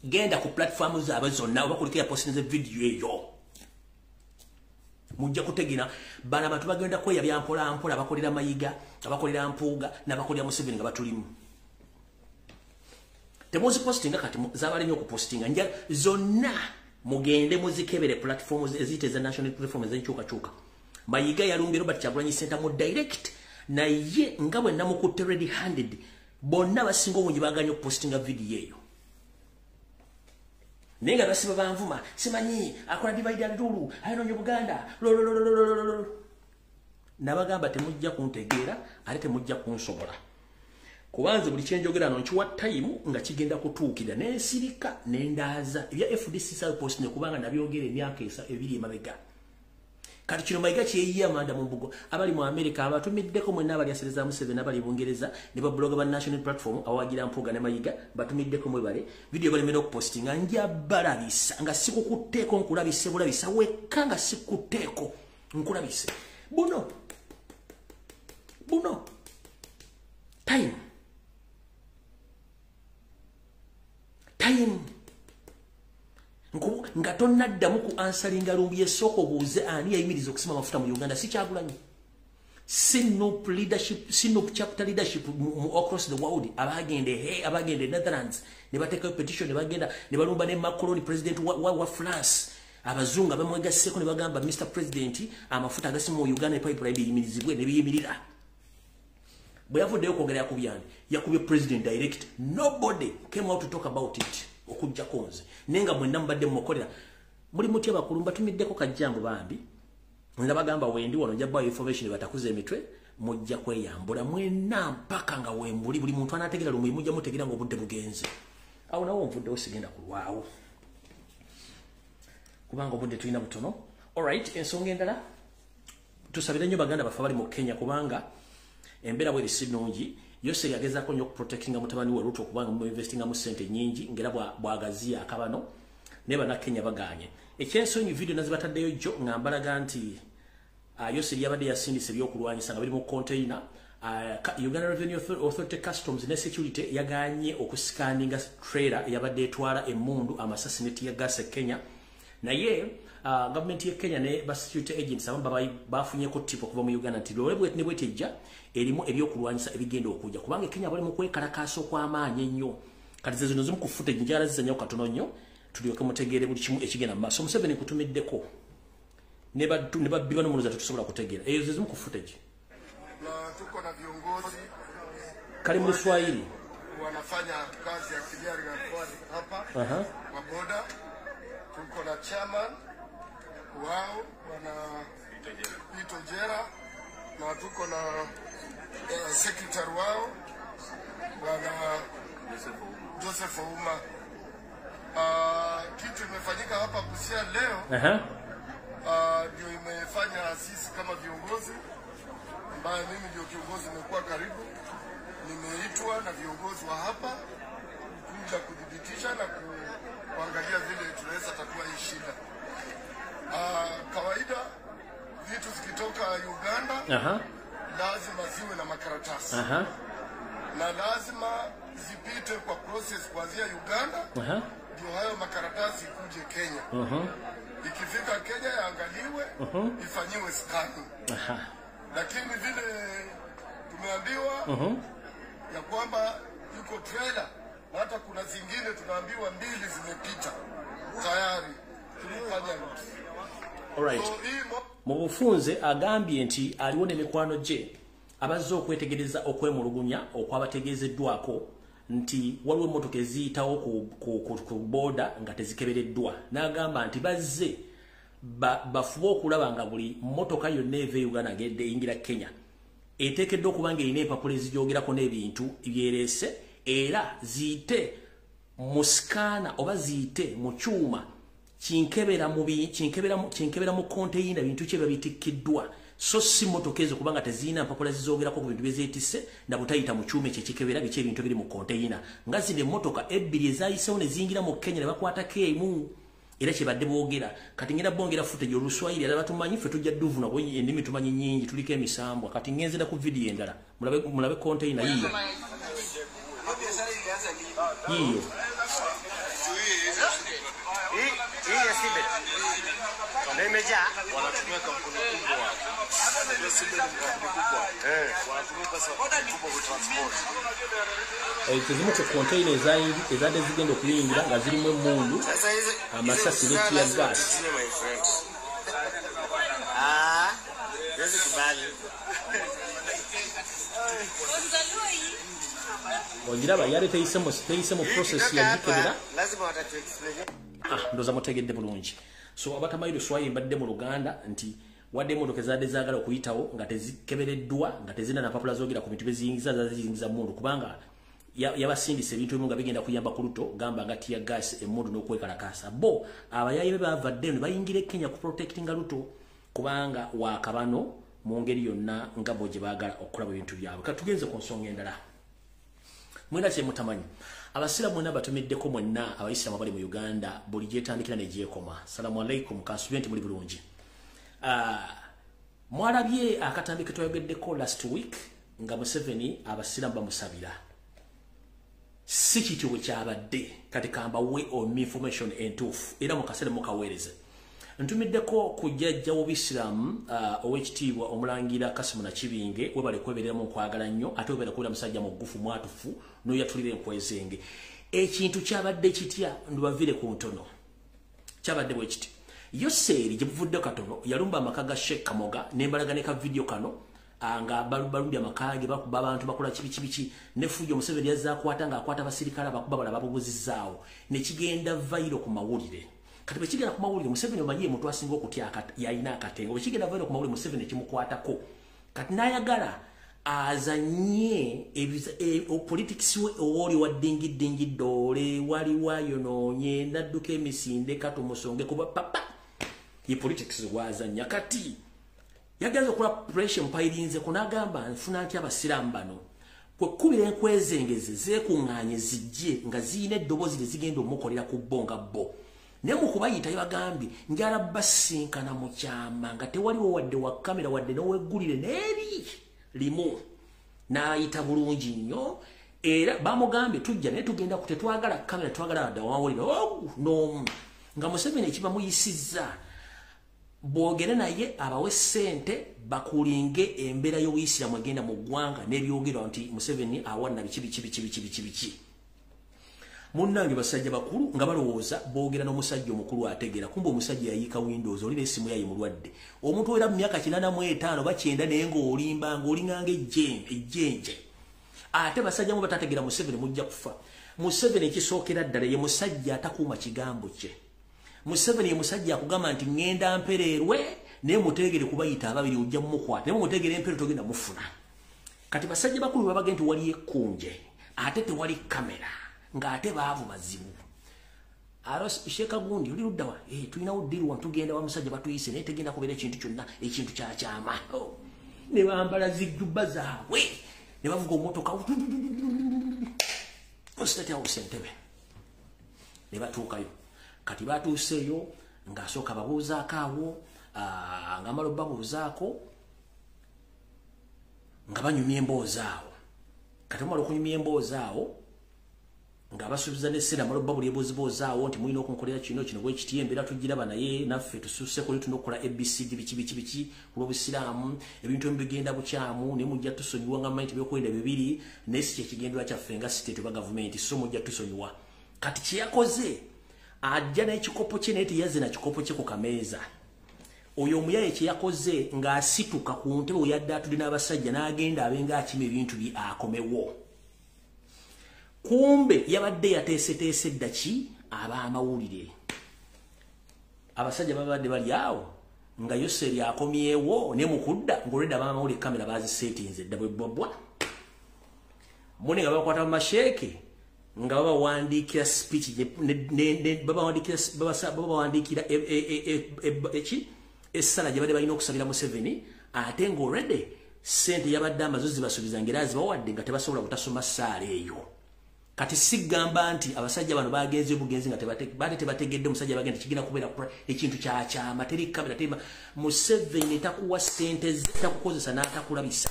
genda ku platform zaabe zonna oba kuliko yapostinze video eyo mujja kutegina bana abantu bagenda kweya byampola mpola abakolera Mayiga abakolera Mpuuga n'abakolera Museveni nga batulimu temuzi postinga kati zabalenyo okupostinga nja zonna mugende muzikebere platforms ezite za national platform ezenchuka Mayiga yalumbye Robert Kyagulanyi Ssentamu direct na ye ngabwe namukutte ready handed bonna basinga obungi baganya okupostinga video eyo nenga basiba banvuma simanyi akola divide and rule ayinonye Buganda nabagamba temujja kuntegeera ate temujja kunsobola kubanze buli kyenjogera no nkiwa time nga kigenda kutuukira n'ensirika n'endaaza ebya FDC post ne kubanga nabyogera emyaka ebiri emabega kati kino Mayiga kyeyiye amanda mu mbugo abali mu America abatumiddeko mwenna abali asereza Museveni abali Bungereza ne babloga ba national platform awagira Mpuuga ne Mayiga batumiddeko mwe bale video bali meno postinga nja balabisa nga sikukuteeko nkulabise bulabisa wekka nga sikuteeko nkulabise buno time nga tonnaddamu ku ansalinga Lumbuye soko buuze ani yayimiriza okusima amafuta mu Uganda si Kyagulanyi Sinup leadership Sinup chapter leadership across the world abagende Netherlands ne bateka petition ne bagenda ne balumba ne Macron president wa France abazungu abamwegasseko ne bagamba Mr President amafuta agasima mu Uganda pipeline yimirizibwe ne biyimirira bwe yavuddeyo kwogera yakubye president direct nobody came out to talk about it okujja konze nenga mwenna mbadde mukolera muri mutya bakulu mbatumiddeko kajjambo bambi nda bagamba wendi wano jabba information batakuze emitwe mujja kweyambula mwenna mpaka nga wembuli buli muntu anategera Lumbuye mujja mutegera ngo budde bugenze awo nawo mvudde osigenda kulwawo kubanga budde tulina butono alright ensonga endala tusabira nnyo baganda bafa bali mu Kenya kubanga embera bwe lisinungi yose yagezako nnyo protectinga mutabani we Ruto kubanga mu investinga mu sente nyingi ngera bwagazia akabano ne bana Kenya baganye ekyensonyi video nazibataddeyo jo ngambalaga nti yose yabadde yasindise byokulwanyisa nga biri mu container Uganda Revenue Authority Customs ne Security yaganye okuscanninga trailer yabadde etwala emundu amasasi neti ya gas Kenya naye government ya Kenya ne ba security agents abamba bafunye ko tipo kuva mu Uganda nti lolebwe ne bwetejja elimu ebyokulwanyisa ebigenda okujja kubanga Kenya bali mu kwekalakaso kwa amaanyi ennyo kati zezo zimu kufute njala zizanya katono nnyo tulyoke mutegeere buli kimu ekigenda maaso Museveni kutumiddeko ne babibano munoza tusobola kutegeera ezo zimu kufute na tuko na viongozi kali mu Swahili wanafanya kazi ya kijari na hapa kwa boda tuko na chairman wao wana Pito Jera na tuko na secretary wao wana Joseph Ouma. Kitu imefanyika hapa Busia leo ndio imefanya sisi kama viongozi ambaye mimi ndio kiongozi nimekuwa karibu nimeitwa na viongozi wa hapa kuja kudhibitisha na kuangalia lazima ziwe na makaratasi na lazima zipite kwa process kuanzia Uganda ndio hayo makaratasi kuje Kenya. Ikifika Kenya yaangaliwe, ifanyiwe scanning. Lakini vile tumeambiwa ya kwamba yuko trailer, hata kuna zingine tunaambiwa 2 zimepita tayari tulifanya lots. Alright. Mubufunze agambye nti aliwo n'emikwano gye abazze okwetegereza okwemulugunya okwabategeezeddwako nti waliwo emmotoka eziyitawo ku boda nga tezikebereddwa. N'agamba nti bazze bafuba okulaba nga buli mmotoka yonna eva Uganda ng'edde eyingira Kenya eteekeddwa okuba ng'erina empapula ezigyogerako n'ebintu byereese era ziyite mu sikaana oba ziyite mu kyuma kinkebera mu konteyina bintu kye babitikiddwa so si motoka ezo kubanga tezina mpapula zizogerako ku bintu byezeetisse na butayita mu kyuma ekyo kikebera biki ebintu biri mu konteyina nga zino emmotoka ebbiri ezayisewo ne ziyingira mu Kenya ne bakwatako emu era kyebadde boogera kati ngenda bongera footage Oluswayiri era batumanyi ffe tujja duvuna bwe endimi tumanyi nnyingi tuliko emisambwa kati ngenzera ku video endala mulabe konteyina yiyo Nemeja wanatumia kampuni kubwa. Ndio sibeli kubwa. Wanatumia pesa kubwa kwa transport. Kizimo cha container ezade zigenda okuyingira nga zirimu emmundu amasasi ya gas. Yezi kubali. Ongiraba yale teyisemo process ya jikebera. Lazima watatu explain. Ndoza mutegedde bulungi. So abatamayiro Swahili mbadde mu Luganda nti wadde emmotoka ezadde zaagala okuyitawo nga tezikebereddwa nga tezina na papula zoogera ku bintu beziyingiza mundu kubanga yabasindisa ebintu ebimu nga bigenda kuyamba ku luto gamba nga tia gas emmundu n'okwekalakaasa bo abayayi be bavadde ne bayingira Kenya ku protectinga luto kubanga wakabano mu ngeri yonna nga bo gye baagala okulaba ebintu byabwe katugenze ku nsonga endala mwena kye mutamanyi abasira mwena batumiddeko mwenna abayisiramu bali mu Uganda buli gyetandikira ne gyekoma. Salamu alaikum kasubenti muli bulungi. Mwalabye akatambi ke twayogeddeko last week nga Museveni abasiramu bamusabira. Si kityo kyabadde kati kamba we on information entuufu era mukasere mukaweereze. Ntumiddeko kujjajja w'Obisiramu ow'ekitiibwa omulangira Kasimu na Kibinge we bali kwebereramu okwagala nnyo ate we bali kubeera musajja mugufu mwatufu n'oyatulira enkwezenge. Ekintu kyabadde kitya ndubavire ku ntono. Kyabadde bwe kiti. Yoseeri gye buvudde katono yalumba amaka ga Sheikh Kamoga n'embalaganika video kano nga balumbya amakage bakuba abantu bakola kibi ne Fujo Museveni yazza akwata nga akwata basirikala bakuba bala babuzizaawo ne kigenda vairo ku mawulire. Kati bwekigenda ku mawulire Museveni omanyi muntu asinga okutya yalina akatengo bwekigenda vairo ku mawulire Museveni kimukwatako kati n'ayagala azanye politics we owoli wa dingi dole wali wayononye nadduka emisinde kato musonge kuba papa ye politics wazanya kati yagaza okula pressure mpayirinze kunagamba nfuna ntya abasiramu bano kwe kubira enkwezengeze zeekuŋŋaanye zijje nga ziyina eddobozi lezigenda omukolera ku bonga bo ne mu kubayita yabagambye njala basinkana mu kyama nga tewaliwo wadde wa kamera wadde n'oweggulire n'eri limu n'ayita bulungi nnyo era bamugambye tujja naye tugenda ku tetwagala kamera twagala wadde wawulire n'omu nga Museveni ekiba muyisizza boogere naye abawe ssente bakulinge embeera y'Obuyisiramu egenda mu ggwanga n'ebyogerwa nti Museveni awanna biki munnange basajja bakulu nga balowooza boogera n'omusajja omukulu ategeera kumbe omusajja yayiika Windows oli n'essimu yayi mulwadde omuntu era mu myaka 85 ba 90 naye ng'olimba ng'olinganga ejjenje ate basajja mu batategeera Museveni mujja kufa. Museveni ekisookera ddala ye musajja atakuuma kigambo kye. Museveni ye musajja akugamba nti ngenda mpererwe naye mutegere kubayita ababiri ojja mumukwata naye mutegere empero togenda mufuna. Kati basajja bakulu babaga nti wali ekkunje ate tewali kamera ng'ate baavu bazibu. Aros Sheka gundi oli luddawa tulina uddiru tugenda wa musajja batuyise naye tegenda kubeera ekintu kyonna ekintu kyakyama ne bambala zijjubba zaabwe ne bavuga ommotoka State House Entebbe ne batuukayo kati batuuseeyo ng'asooka babuuzaako awo ng'amala obbabuuzaako nga banyumya emboozi awo kati omala okunyumya emboozi awo nga basuubiza n'essera amala obbabula emboozi awo nti mulina okunkolera kino bwe kiti embeera tugiraba naye naffe tusuuseko ne tunokukola ABCD biki olw'obusiraamu ebintu ebigenda bukyamu ne mujja tusonyiwa nga mmanyi tebyokwenda bibiri naye si kyekigendera kyaffe nga state oba gavumenti so mujja tusonyiwa kati kyeyakoze ajja n'ekikopo kye naye teyazze na kikopo kye ku kameeza oyo omuyaye kyeyakoze ng'asituka ku ntebe oyadde atudde n'abasajja n'agenda abenga akima ebintu bye akomewo kumbe yabadde yateeseteese ddaki ab'amawulire abasajja babadde bali awo nga Yoseri akomyewo ne mukudda ng'olwedde ab'amawulire kamera baziseetinze dda bwe bbwa mune nga bakwata mu masheeke nga babawandiikira speech babawandiikira essala gye badde balina okusabira Museveni ate ng'olwedde ssente yabadde amazuzi basuubiza ng'era zibawadde nga tebasobola butasoma ssaala eyo kati sigamba nti abasajja bano bagenze obugenzi nga tebategedde omusajja bagenda kigenda kubeera ekintu kyakyama teri kamera tema Museveni takuwa ssente ze takukozesa n'atakulabisa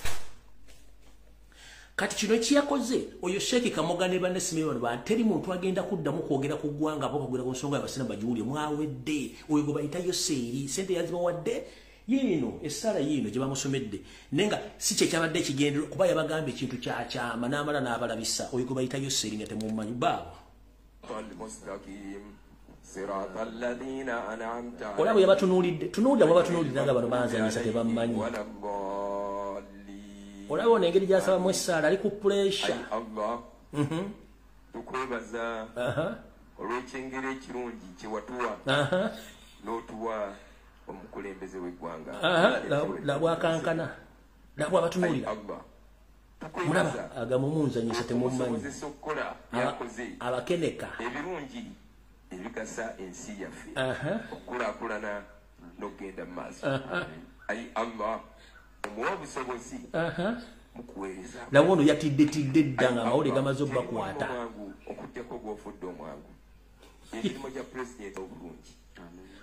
kati kino kiyakoze oyo Sheikh Kamoga ne banne Simeon bano teri muntu agenda kuddamu kwogera ku ggwanga abo kwogera ku nsonga y'abasina bajuulye mwawedde oyo gwe bayita Yoseri ssente yazibawadde yino essala yino gye bamusomedde nenga si kye kyabadde ekigendero kuba yabagamba ekintu kyakyama n'amala n'abalabisa oyo gwe bayita Yoseri nga temumanyi baabo olabo yabatunuulidde tunuulira mwabatunuulira nga bano banzanyisa tebammanyi olaba ono engeri gy'asabamu essaala ali ku puresha tukwebaza olw'ekyengero ekirungi kye watuwa n'otuwa omukulembeze w'eggwanga labwakankana labwa abatunuulira mulaba agamumunzanyisa temumanyi abakeneka ebirungi ebikasa ensi yaffe okukulaakulana n'okugenda mu maaso ayi Allah omuwa obusobozi mukuweereza nawe ono yatiddetidde dda nga amawulire gamaze obbakwata okutyako gw'ofudde omwangu ekirimo kya pulezidenti obulungi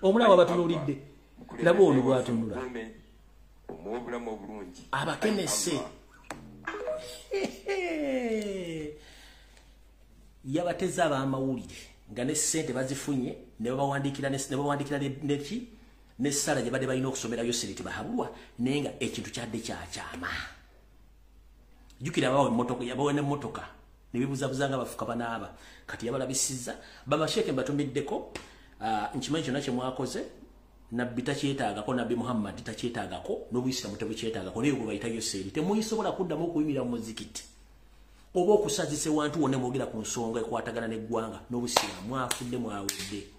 omulaba abatunuulidde laba ono bwatunula omwobulamu obulungi abakenese yabateze ab'amawulire nga ne ssente bazifunye ne babawandiikira neki n'essala gye badde balina okusomera Yoseri tebahabulwa naye nga ekintu kyadde kyakyama jjukira yabawe n'emmotoka ne bibuzabuza nga bafuka banaaba kati yabalabisizza bamasheeke mbatumiddeko nkimanyi kyonna kye mwakoze nabbi takyetaagako nabbi Muhammad takyetaagako n'obuyisiramu tebukyetaagako naye gwe bayita Yoseri temuyisobola kuddamu okuyimira mu muzikiti oba okusazisa ewantu wonna mwogera ku nsonga ekwatagana n'eggwanga n'obusiraamu mwafudde mwawedde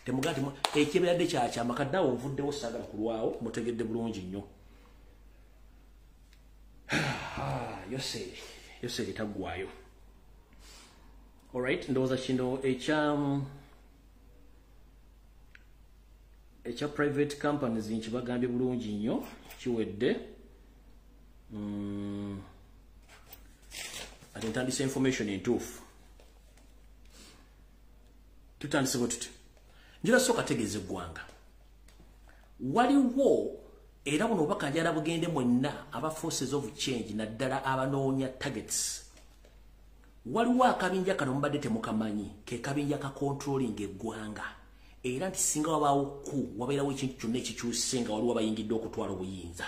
temugati ekibeeradde kyakyama kadde awo nvuddewo saagala kulwawo mutegedde bulungi nnyo Yoseri taggwayo alright ndowooza kino ekya private companies nkibagambye bulungi nnyo kiwedde ate ntandisa information entuufu tutandiseko tuti njira soka tegeeza eggwanga waliwo era buno bakanjala bugende mwenna aba forces of change naddala abanoonya targets waliwo akabinja kano mubadde temukamanyi ke kabinja ka controlling eggwanga era nti singa wabeerawo ekintu kyonna ekikyuse nga waliwo abayingidde okutwala obuyinza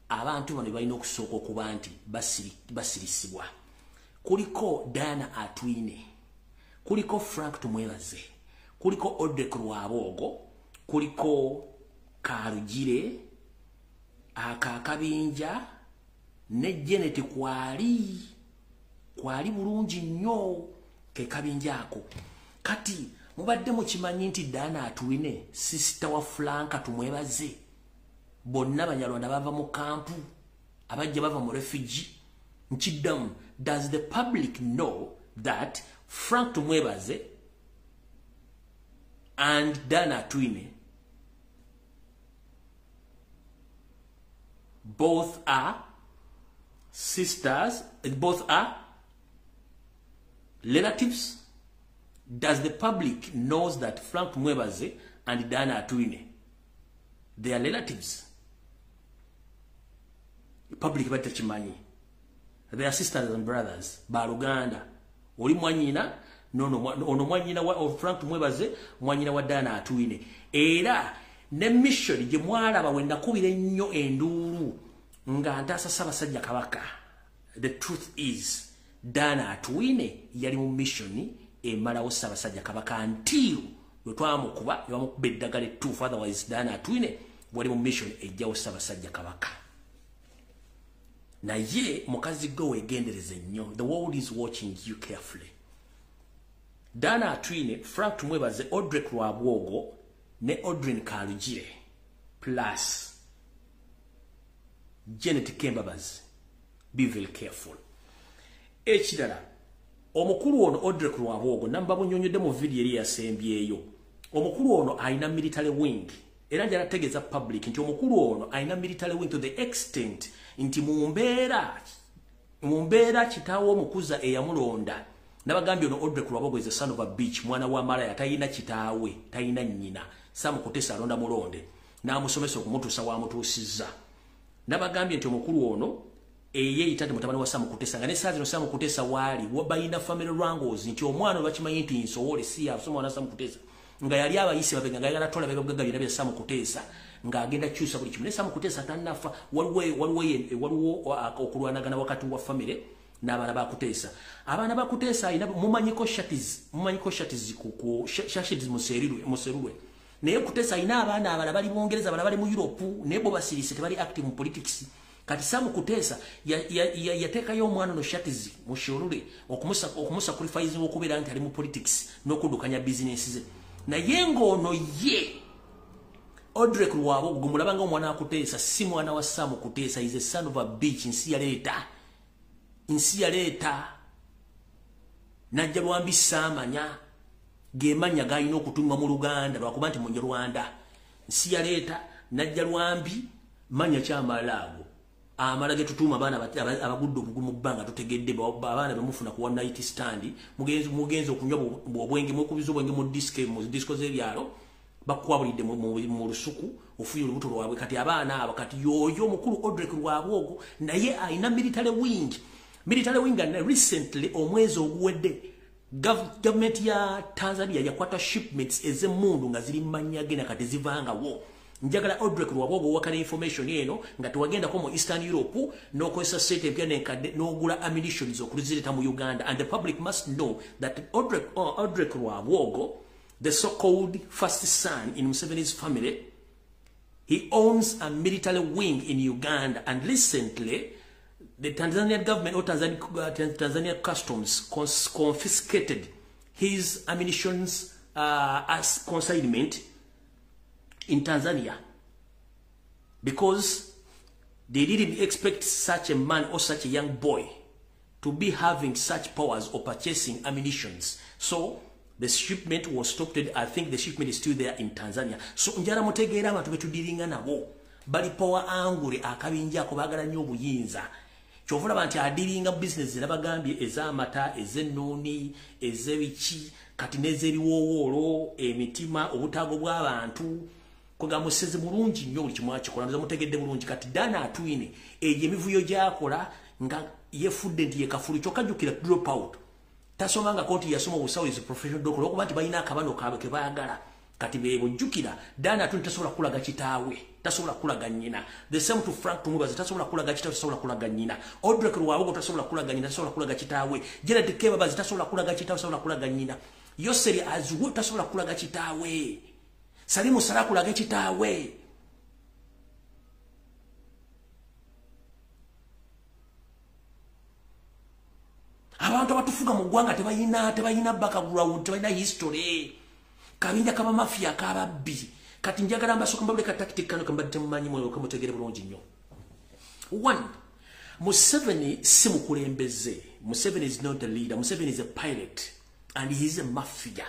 abantu bano balina okusooka okuba nti basirisibwa kuliko Diana Atwine kuliko Frank Tumwebaze kuliko Odek Lwabogo kuliko Karugire akakabinja ne Janet kwali bulungi nnyo ke kabinja ako kati mubadde mukimanyi nti Diana Atwine sister wa Frank Tumwebaze bonna Banyarwanda bava mu kampu abajja bava mu refugee nkiddamu does the public know that Frank Tumwebaze and Diana Atwine both are sisters, both are relatives? Does the public knows that Frank Tumwebaze and Diana Atwine, they are relatives? public bata chimanyi. They are sisters and brothers. Baluganda. Oli mwanyina, ono mwanyina wa Frank Mwebaze, mwanyina wa Dana Atwine. Era ne mission gye mwalaba wenda kubira ennyo enduulu nga ntasa Ssaabasajja Kabaka. The truth is Dana Atwine yali mu mission emalawo Ssaabasajja Kabaka until lwe twamukuba yamukuba eddagala ettuufu, otherwise Dana Atwine wali mu mission ejjawo Ssaabasajja Kabaka. Naye mukazi go wegendereze nnyo. The world is watching you carefully. Dana Atwine, Frank Mwebaze, Audrey Lwabwogo ne Audrey Kalugire plus Janet Kembabazi. Be very careful. Ekirala omukulu ono Audrey Lwabwogo namba bunyonyodde mu video eri yasembyeyo. Omukulu ono aina military wing. Era njala tegeza public nti omukulu ono aina military wing to the extent nti mumbeera kitaawo omukuza eyamulonda nabagambye ono Audrey Lwabwogo is a son of a bitch, mwana wa malaya, tayina kitaawe, tayina nnyina. Samu Kutesa alonda mulonde n'amusomesa okumutuusa wamutuusizza. Nabagambye nti omukulu ono eyeyitadde mutabani wa Samu Kutesa nga ne saazi no Samu Kutesa waali bayina family wrangles nti omwana bakimanyi nti nsowole si asoma na Samu Kutesa nga yali abayise babenga nga yagala tola bega bina bya Samu Kutesa nga agenda kyusa buli kimu. Ne Samu Kutesa tannafa waliwo okulwanagana wakati wa family n'abaana ba Kutesa. Abaana ba Kutesa ina mumanyiko shatiz ku shashiz muserulwe. Naye Kutesa ina abaana abala bali mu Ngereza, abala bali mu Europe, nebo basirise tebali active mu politics. Kati Samu Kutesa yatekayo omwana no shatiz mushorule okumusacrifice okubeera nti ali mu politics n'okudukanya business ze. Naye ngono ye Audrey Lwabwogo gumulabanga omwana wa Kutesa si mwana wa Samu Kutesa, is a son of a bitch. Nsi ya leta najja lwambi saamanya gemanya galina okutumwa mu Luganda lwakuba nti Munyarwanda. Nsi ya leta najja lwambi manya kyamalago amala getutuma abaana abagudde obugumu bbanga tutegedde abaana bemufuna ku one night stand mugenzi okunywa obwenge mwekubiza obwenge mu disco z'ebyalo bakwabulidde mu lusuku ofuye olubuto lwabwe. Kati abaana abo kati yoyo omukulu Audrey Lwabwogo naye ayina military wing and recently omwezi oguwedde government ya Tanzania yakwata shipments ez'emmundu nga ziri mmanya gena kati zivangawo. Njagala Audrey Lwabwogo wakana information eno nga tuwagenda ko mu Eastern Europe n'okozesa state empya n'enkadde n'ogula ammunitions okulizireta mu Uganda, and the public must know that Audrey Lwabwogo, the so-called first son in Museveni's family, he owns a military wing in Uganda, and recently the Tanzanian government or Tanzania customs confiscated his ammunitions as consignment in Tanzania because they didn't expect such a man or such a young boy to be having such powers or purchasing ammunitions. So the shipment was stopped. I think the shipment is still there in Tanzania. So njala mutegeera abantu betudiringa nabo bali power angule akabinja ko bagala nnyo obuyinza. Kyovula banti adiringa business nabagambye ez'amata, ez'ennooni, ez'ebiki, kati n'ez'ebiwoowolo, emitima, obutago bw'abantu. Koga museze mulungi nnyo buli kimu akikola, nze mutegedde bulungi. Kati Dana Atwine eyo emivuyo gy'akola nga yefudde nti yekafulu kyokka jjukira drop out. Tasomanga konti yasoma obusawo is professional doctor okuba nti balina akabano kaabwe ke baagala. Kati bebo jjukira Dana Atwine tasobola kulaga kitaawe, tasobola kulaga nnyina. The same to Frank Mwebaze, tasobola kulaga kitaawe, tasobola kulaga nnyina. Audrey Lwabwogo tasobola kulaga nnyina, tasobola kulaga kitaawe. Janet Kembabazi tasobola kulaga kitaawe, tasobola kulaga nnyina. Yoseri Azuwo tasobola kulaga kitaawe. Salimu Sala kulaga kitaawe. Abantu abatufuga mu ggwanga tebayina background, tebayina history. Kabinja kaba mafia kababbi. Kati njagala mbasooka mbabuleka tactic kano kambadde mumanyi mwe kamutegere bulungi nnyo. 1. Museveni si mukulembeze. Museveni is not a leader. Museveni is a pirate and he is a mafia.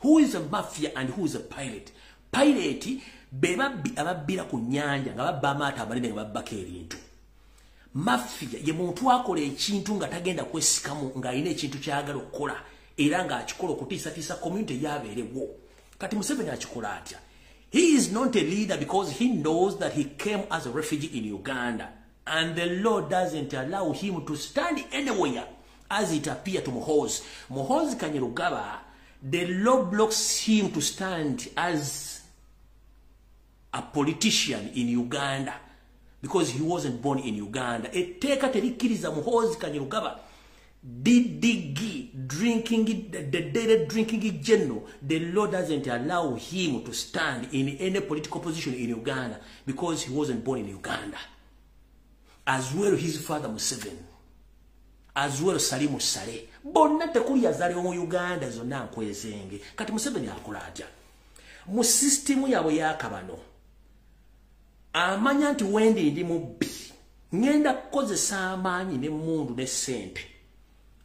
Who is a mafia and who is a pirate? Pirate bebabbi ababbira ku nnyanja nga babba amaato amanene nga babbako ebintu. Mafia ye muntu akola ekintu nga tagenda kwesikamu ng'alina ekintu kyagala okukola era ng'akikola okutiisatiisa community yabeerewo. Kati Museveni akikola atya? He is not a leader because he knows that he came as a refugee in Uganda and the law doesn't allow him to stand anywhere as it appears to Muhoozi. Muhoozi Kainerugaba, the law blocks him to stand as a politician in Uganda because he wasn't born in Uganda. Eteka terikiriza Muhoozi Kainerugaba drinking the daily drinking general. The law doesn't allow him to stand in any political position in Uganda because he wasn't born in Uganda. As well his father Museveni, as well Salimu Sale. Bonna tekuli yazale mu Uganda zonna nkwezenge. Kati Museveni akola atya? Mu system yabwe yakabano. Amanya nti wendi ndi mubbi. Ngenda kukozesa amaanyi ne mundu ne sente.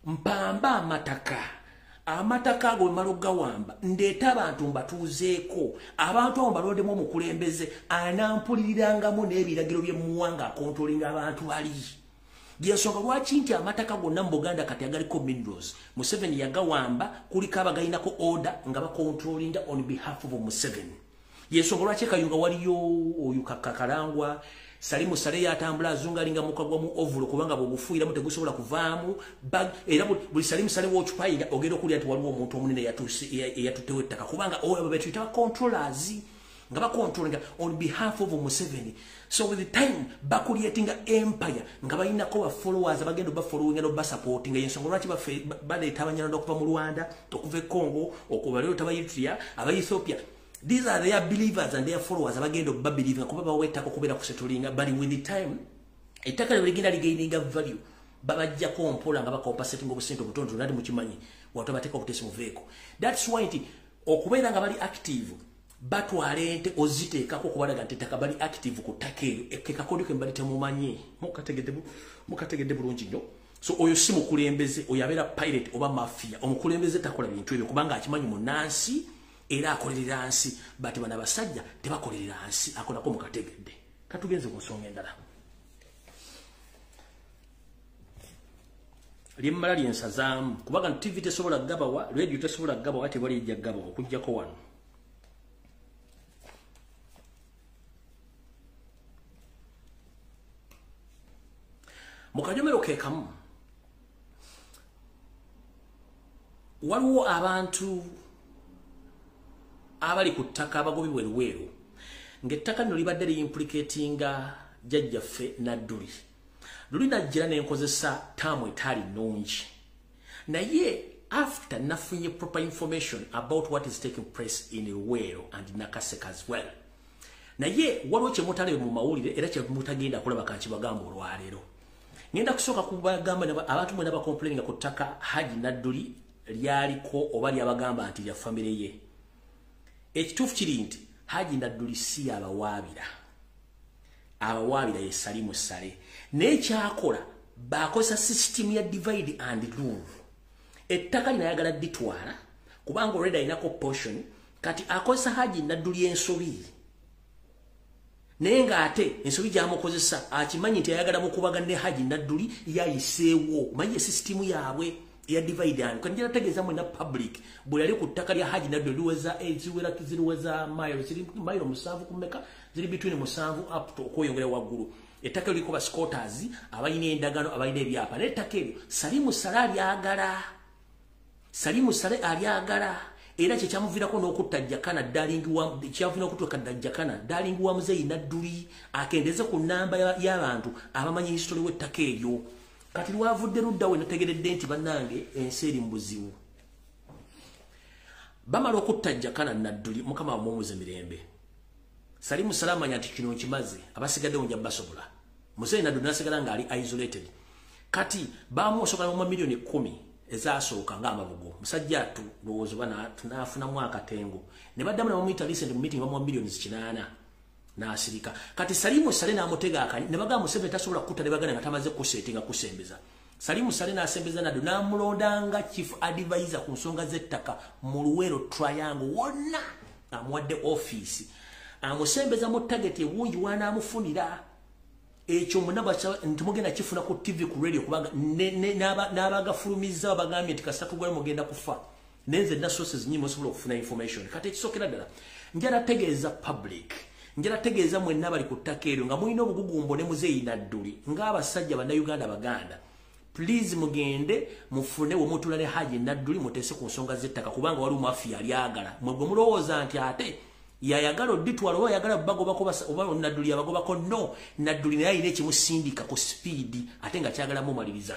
Mpamba amataka ago emalo gawamba ndeeta abantu mbatuuzeeko abantu abo balondemu omukulembeze anampulirirangamu n'ebiragiro by'emuwanga akontrolinga abantu bali gyensonga lwaki nti amataka gonna mu Buganda kati agaliko minerals. Museveni yagawamba kuliko abagayinako order nga bakontrolinga on behalf of Museveni. Yensonga lwaki Kayunga waliyo oyo Kakalangwa Salimu Sale yatambula azungalinga mukagwa mu ovulo kubanga bobufuira mutegusobola kuvaamu bag era buli Salimu Sale wochupayinga ogero kuli ati waliwo omuntu omunene yatutewe ettaka kubanga oyo betuyita controllers nga bakontrolinga on behalf of Museveni. So with the time bakulietinga empire nga bayinako ba followers abagendo ba following no ba supporting yensonga lwaki baleeta abanyarwanda okuva mu Rwanda okuva Congo okuva lero tabayitria aba Ethiopia. These are their believers and their followers abagendo ba believing kuba bawetako kubera kusetulinga, but with the time ettaka ligenda ligaininga value babajja kompola nga bakompensating obusente obutondo nadi mukimanyi watu bateka okutesa mu vehicle. That's why nti okubeera nga bali active batwale ente oziteekako kubalaga nti ettaka bali active ku ttaka eryo ekekakodio ke mbali temumanyi mukategedde bulungi nnyo. So oyo si mukulembeze, oyo abeera pirate oba mafia. Omukulembeze takola bintu ebyo kubanga akimanyi munansi era akolerera nsi, bati bana basajja tebakolerera nsi akolako mukategedde. Katugenze ku nsonga endala. Limmala lyensazaamu kubaga TV tesobola gabawa, radio tesobola gabawa, tebali ijja gabawa okujjako wano. Mukajomero kekamu waliwo abantu abali ku ttaka abagobibwa eruweero ng'ettaka lino libadde implicatinga jjajjaffe Nadduli. Luli najjira n'enkozesa taamu etaali nnungi. Naye after nafunye proper information about what is taking place in Ruweero and Nakaseka as well. Naye waliwo kye mutalabe mu mawulire era kye mutagenda kulaba kankibagamba olwaleero. Ngenda kusooka kubagamba abantu mwena bakomplaininga ku ttaka Haji Nadduli lyaliko oba lyabagamba nti lya famire ye. Ekituufu kiri nti Haji Nadduli si abawaabira. Abawaabira ye Salimu Sale. Naye kyakola bakozesa system ya divide and rule. Ettaka linayagala ditwala kubanga already inako portion kati akozesa Haji Nadduli ensobi. Naye ng'ate ensobi gy'amukozesa akimanyi nti ayagala mukubaga ne Haji Nadduli yayiseewo. Manyi system yaabwe ya divide and kanjira tegeza mu na public bwe yali ku ttaka lya Haji Nadduli liweza ziruweza mile musanvu kumeka ziri between musanvu up to koyongera waggulu. Ettaka liko ba squatters abayina endagano abayina ebyapa. N'ettaka eryo Salimu Sale alyagala. Salimu Sale alyagala era kye kyamuviirako n'okutta Jakana darling wa kyavuna okutuuka Jakana darling wa Muzeyi Nadduli akendeze ku nnamba y'abantu abamanyi history w'ettaka eryo. Kati lwavudde ludda we nategeredde nti bannange ensi eri mu buzibu. Bamala okutta Jakana Nadduli mukama wamumuze mirembe. Salimu Sale amanya nti kino nkimaze abasigadde nja basobola. Muzeyi Nadduli nasigala ng'ali isolated. Kati bamusobola mu milioni 10 ezasooka ng'amabugo. Musajja atu lowooza bana tunafuna mwaka tengo. Ne baddamu na mumuyita recent meeting bamu milioni 8 n'asirika. Kati Salimu Sale n'amutega akanyi ne bagamba Museveni tasobola kutta ne bagana nga tamaze kusetinga kusembeza. Salimu Sale n'asembeza Nadduli n'amulondanga chief advisor ku nsonga z'ettaka mu Luweero Triangle wonna amuwadde office. Amusembeza mu target ewungi wanaamufunira. Ekyo munaba ntumugenda kifuna ku TV ku radio kubanga n'abagafulumiza bagambye nti kasatu gwe mugenda kufa. Nenze na sources nyingi musobola okufuna information. Kati ekisokera ddala njala tegeeza public njala tegeeza mwenna bali ku ttaka eryo nga mulina obugugumbo ne muzeeyi Nadduli ng'abasajja bannayuganda baganda. Please mugende mufune womutula ne Haji Nadduli mutese ku nsonga z'ettaka kubanga wali Mafia alyagala. Mwe gwe mulowooza nti ate yayagala odditwala oba yagala bagobako oba Nadduli yabagobako no. Nadduli naye ayina ekimusindika ku speed ate nga kyagala mumaliriza.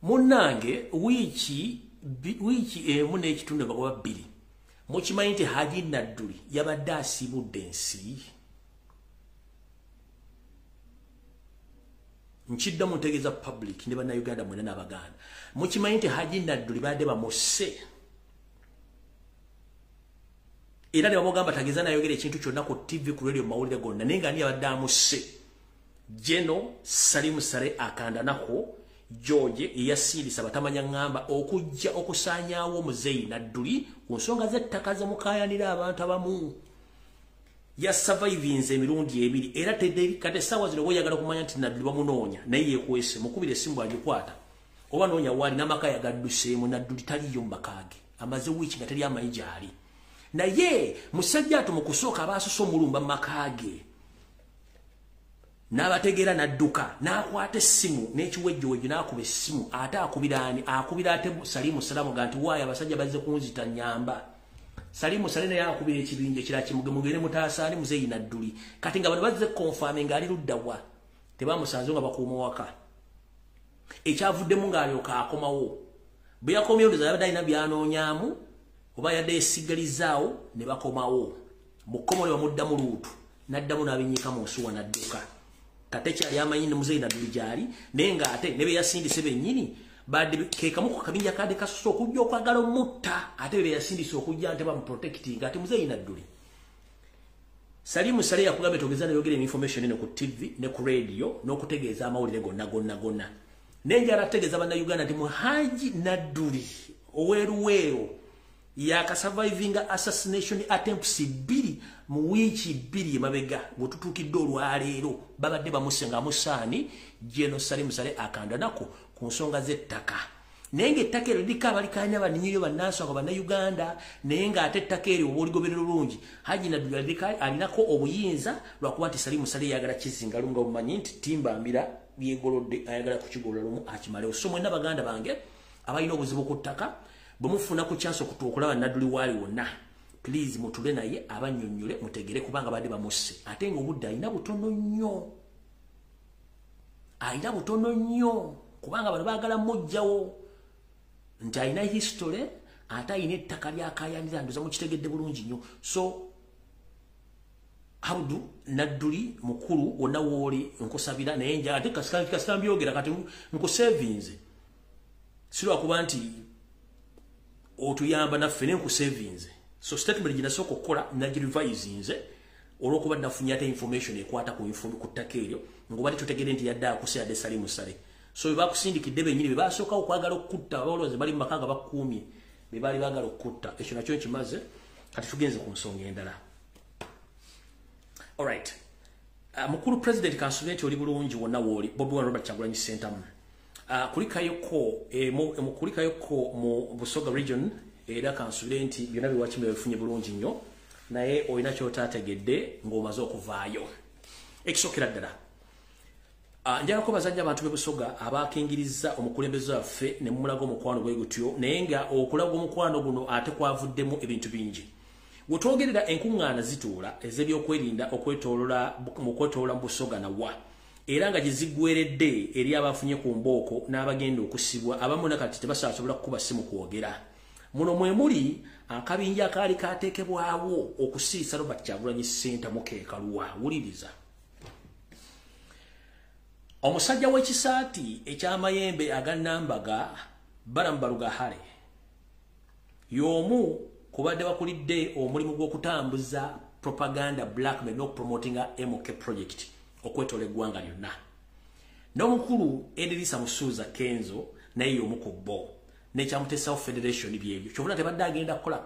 Munnange wiiki emu n'ekitundu bagoba bbiri. Mukimanyi nti Haji Nadduli yabadde asibudde ensi. Nchidda mutegeeza public ne bannayuganda mwena n'abaganda. Mukimanyi nti Haji Nadduli badde bamusse. Era ne bamugamba tageza nayogera ekintu kyonna ku TV ku radio mawulire gonna naye nga ani yabadde amusse. Jeno Salimu Sale akanda nako George eyasirisa batamanya ngamba okujja okusaanyaawo Muzeeyi Nadduli ku nsonga z'ettaka ze mukayanira abantu abamu. Ya survivinze emirundi ebiri era kate sawa zino boyagala kumanya nti Nadduli bamunoonya naye yekwese mukubire simbu agikwata oba noonya wali n'amaka yagadduseemu Nadduli taliyo mu makage amaze wiiki nga teri amanyi gyali naye musajja atu mu kusooka abaasusa omulumba mu makage n'abategeera n'adduka n'akwata essimu n'ekiwejjowejjo n'akuba essimu ate akubira ate Salimu Salamu ga nti waayo abasajja bazze kunzita nyamba. Salimu Sale naye akubira ekibinja ekira kimugende mutaasaani Muzeeyi Nadduli kati nga bano bazze confirming nga ali ludda wa tebamusanze nga bakuuma waka ekyavuddemu ng'alyoka akomawo bwe yakomyewo ndowooza yabadde alina byanoonyaamu oba yadde yesigalizaawo ne bakomawo mu kkomo ne bamuddamu luutu n'addamu n'abennyika mu nsuwa n'adduka kate kyali amanyi ne Muzeeyi Nadduli gyali naye ng'ate ne be yasindise bennyini badde kekamu ku kabinja kade kasusa okujja okwagala omutta ate be yasindise okujja nte bamuprotecting ate Muzeeyi Nadduli. Salimu Sale yakugamba togeza nayogera information eno ku TV ne ku radio n'okutegeeza amawulire gonna nenjala ategeeza bannayuganda nti Haji Nadduli oweeruweero yakasurvivinga assassination attempts 2 mu wiiki 2 emabega bwetutuukidde olwaleero babadde bamusenga amusaani Jeno Salimu Sale akanda nako ku nsonga z'ettaka naye ng'ettaka eryo liriko abalikanya baninyiryo bannansonga bannayuganda naye ng'ate ettaka eryo oba oligoberera olungi Haji Nadduli alinako obuyinza lwakuba nti Salimu Sale yagala kizinga lunga bumanyi nti timbambira byegolodde ayagala kukigolola lumu akimalewo so mwenna baganda bange abalina obuzibu ku ttaka bwe mufuna ku chance okulaba Nadduli waali wonna please mutule naye abannyonnyole mutegere kubanga badde bamusse ate ng'obudde alina butono nnyo kubanga bano baagala mujjawo nti alina history ate alina ettaka lyakayanira ndoza mukitegedde bulungi nnyo so Abdu Nadduli mukulu wonna wooli nkusabira naye nja ate kasita mbyogera kati nkusavinze silwakuba nti otuyamba naffe ne nkusavinze so statement ginasooka okukola nagirivisinze olw'okuba nafunye ate information ekwata ku ttaka eryo ng'obadde tutegedde nti yadde akuse yadde Salimu Sale so bwe bakusindikidde bennyini be basooka okwagala okutta balowooza bali mu maka nga bakuumye be baali baagala okutta ekyo nakyo nkimaze kati tugenze ku nsonga endala. Alright. Mukulu President Kansulenti oli bulungi wonna wooli Bobi Wine Robert Kyagulanyi Ssentamu. Kulikayoko mu Busoga region era Kansulenti byonna biwakimwe bifunye bulungi nnyo naye olina ky'otaategedde ng'omaze okuvaayo. Ekisookera ddala. Njala kubazanya abantu be Busoga abaakingiriza omukulembeze waffe ne mumulaga omukwano gwe gutyo naye nga okulaga omukwano guno ate kwavuddemu ebintu bingi. Wotwogerera enkuŋŋaana zituula ez'ebyokwerinda okwetoolola mu Busoga na wa era nga gye ziggweredde eri abafunye ku mbooko n'abagenda okusibwa abamu nakati tebasasobola kukuba ssimu kwogera. Muno mwe muli akabinja akaali kaateekebwawo okusiisa Robert Kyagulanyi Ssentamu keekaluwa wuliriza. Omusajja w'ekisaati eky'amayembe agannambaga Barambalugahale y'omu kubadde bakulidde omulimu gw'okutambuza propaganda blackmail n'okupromotinga MK project okwetoola eggwanga lyonna. N'omukulu Edirisa Musuuza Kenzo naye y'omu ku bo n'ekyamutte South Federation byebyo kyobula tebadde agenda kukola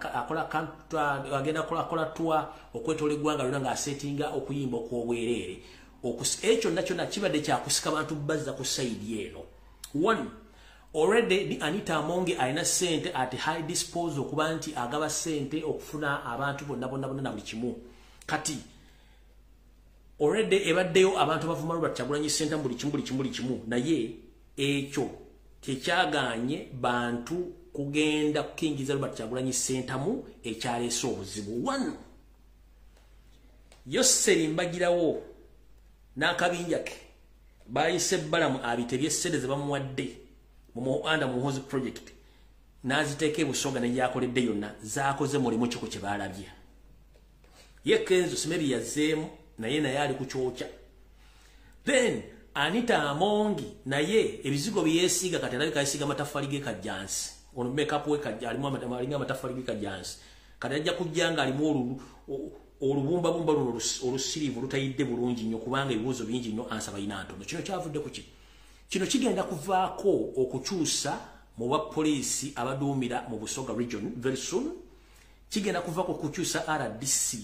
twa okwetoola eggwanga lyonna ng'aseetinga okuyimba okw'obwereere ekyo kyonna kibadde kyakusika bantu bazza ku sayidi eno. One, already the Anita Amonge alina sente at high disposal okuba nti agaba sente okufuna abantu bonna na buli kimu kati already ebaddeyo abantu bavuma Robert Kyagulanyi Ssentamu buli kimu naye ekyo kyaganye bantu kugenda kukingiza Robert Kyagulanyi Ssentamu ekyaleese obuzibu. One, Yoseri Mbagirawo n'akabinja ke bayise Balamu abitebye ssente ze bamuwadde mu Muhoozi project n'aziteeka ebusoga ne gyakoledde yonna zaakoze mulimu kiko kye baalabye. Ye Kenzo Smeri yazzeemu naye ali ku kyokya. Then Anita Amongi naye ebizigo byesiga kati alabika yesiga matafali ge kajjansi. Ono makeup we alimu amatafali ge kajjansi. Kati ajja kujjanga alimu olubumba luno olusirivu lutayidde bulungi nnyo kubanga ebibuuzo bingi nnyo ansaba ina ntono. Kino kyavudde ku ki? Kino kigenda kuvaako okukyusa mu bapoliisi abaduumira mu Busoga region very soon. Kigenda kuvaako okukyusa RDC.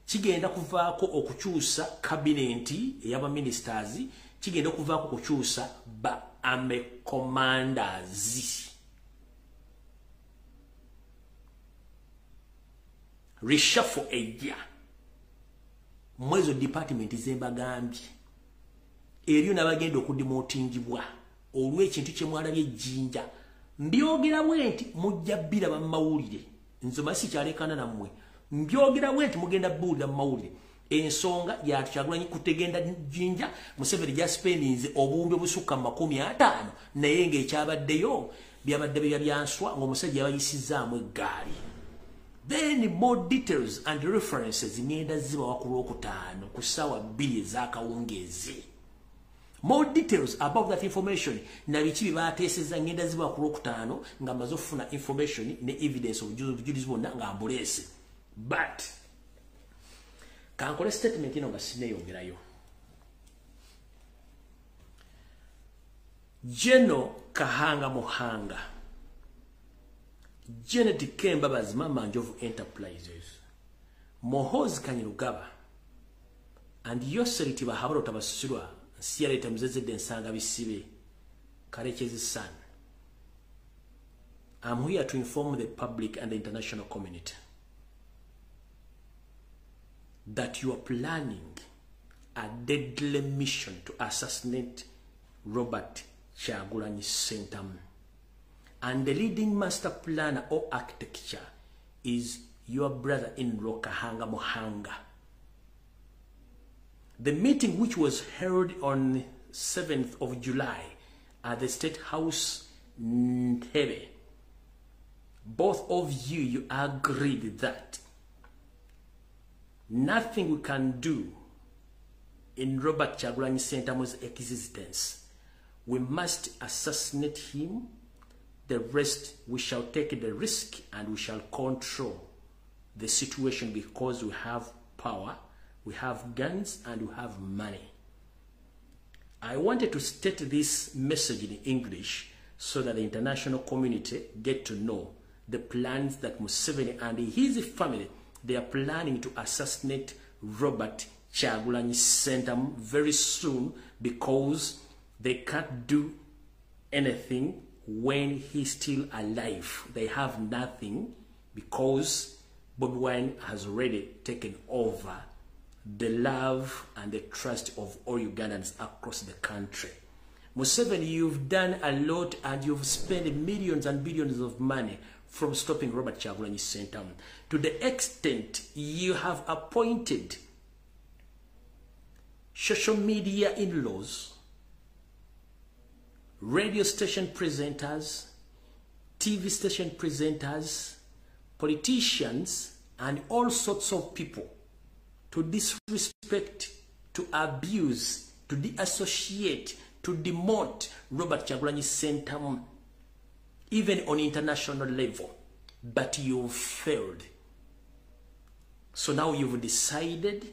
Kigenda kuvaako okukyusa kabineti ey'aba ministers. Kigenda okuvaako okukyusa ba army commanders. Reshuffle ejja. Mwezo department zembagambye. Eriyo nabagenda okudemotingibwa olw'ekintu kye mwalabye ejjinja. Mbyogera bwe nti mujja bbira bamawulire. Nzoma si kyalekana nammwe. Mbyogera bwe nti mugenda buulira mawulire. Ensonga ya Kyagulanyi kutegenda jinja Museveni jaspendinze obuwumbi obusukka 50 naye ng'ekyabaddeyo byabadde byanswa ng'omusajja yabayisizaamu eggaali. Then more details and references ngenda zibawa ku Lwokutaano ku ssaawa 2 ez'akawungeezi. More details about that information na biki baateeseza ngenda zibawa ku Lwokutaano nga mmaze okufuna information ne evidence obujulizi bwonna nga mbuleese. But kankole statement ino nga sineeyongerayo. Jeno Kahanga Muhanga, Janet Kembabazi Mama Njovu Enterprises, Muhoozi Kanyirugaba, and Yoseriti Bahabalo Tabasirwa, Sierra Mzeze Nsanga Bisibe, Kareche's son. I'm here to inform the public and the international community that you are planning a deadly mission to assassinate Robert Kyagulanyi Ssentamu. And the leading master planner or architecture is your brother-in-law Kahanga Muhanga. The meeting, which was held on 7th of July at the State House Ntebe, both of you agreed that nothing we can do in Robert Kyagulanyi Ssentamu's existence. We must assassinate him. The rest, we shall take the risk and we shall control the situation because we have power, we have guns, and we have money. I wanted to state this message in English so that the international community get to know the plans that Museveni and his family, they are planning to assassinate Robert Kyagulanyi Ssentamu very soon because they can't do anything when he's still alive. They have nothing because Bobi Wine has already taken over the love and the trust of all Ugandans across the country. Museveni, you've done a lot and you've spent millions and billions of money from stopping Robert Kyagulanyi Ssentamu, to the extent you have appointed social media in-laws, radio station presenters, TV station presenters, politicians, and all sorts of people to disrespect, to abuse, to deassociate, to demote Robert Kyagulanyi Ssentamu, even on international level. But you've failed. So now you've decided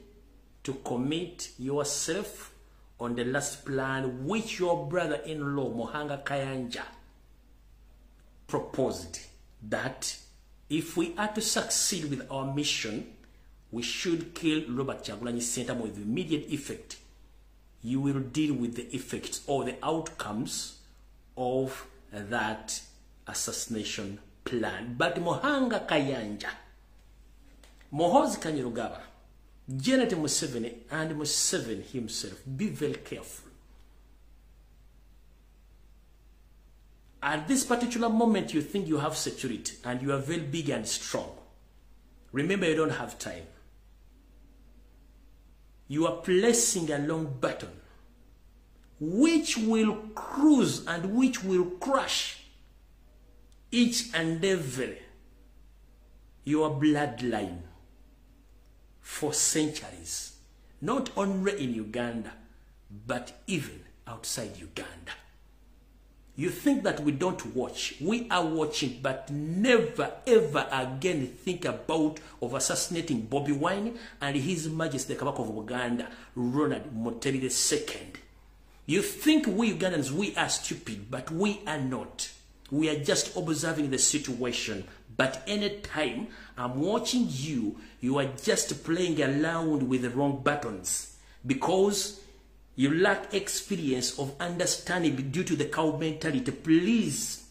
to commit yourself on the last plan which your brother-in-law Muhanga Kayanja proposed, that if we are to succeed with our mission, we should kill Robert Kyagulanyi Ssentamu with immediate effect. You will deal with the effects or the outcomes of that assassination plan. But Muhanga Kayanja, Muhoozi Kanyirugaba, Janet Museveni and Museveni himself, be very careful. At this particular moment, you think you have security and you are very big and strong. Remember, you don't have time. You are placing a long button which will cruise and which will crush each and every your bloodline for centuries, not only in Uganda, but even outside Uganda. You think that we don't watch. We are watching, but never ever again think about of assassinating Bobby Wine and His Majesty the Kabaka of Uganda, Ronald Mutebi II. You think we Ugandans, we are stupid, but we are not. We are just observing the situation. But anytime I'm watching you, you are just playing around with the wrong buttons because you lack experience of understanding due to the cow mentality. Please.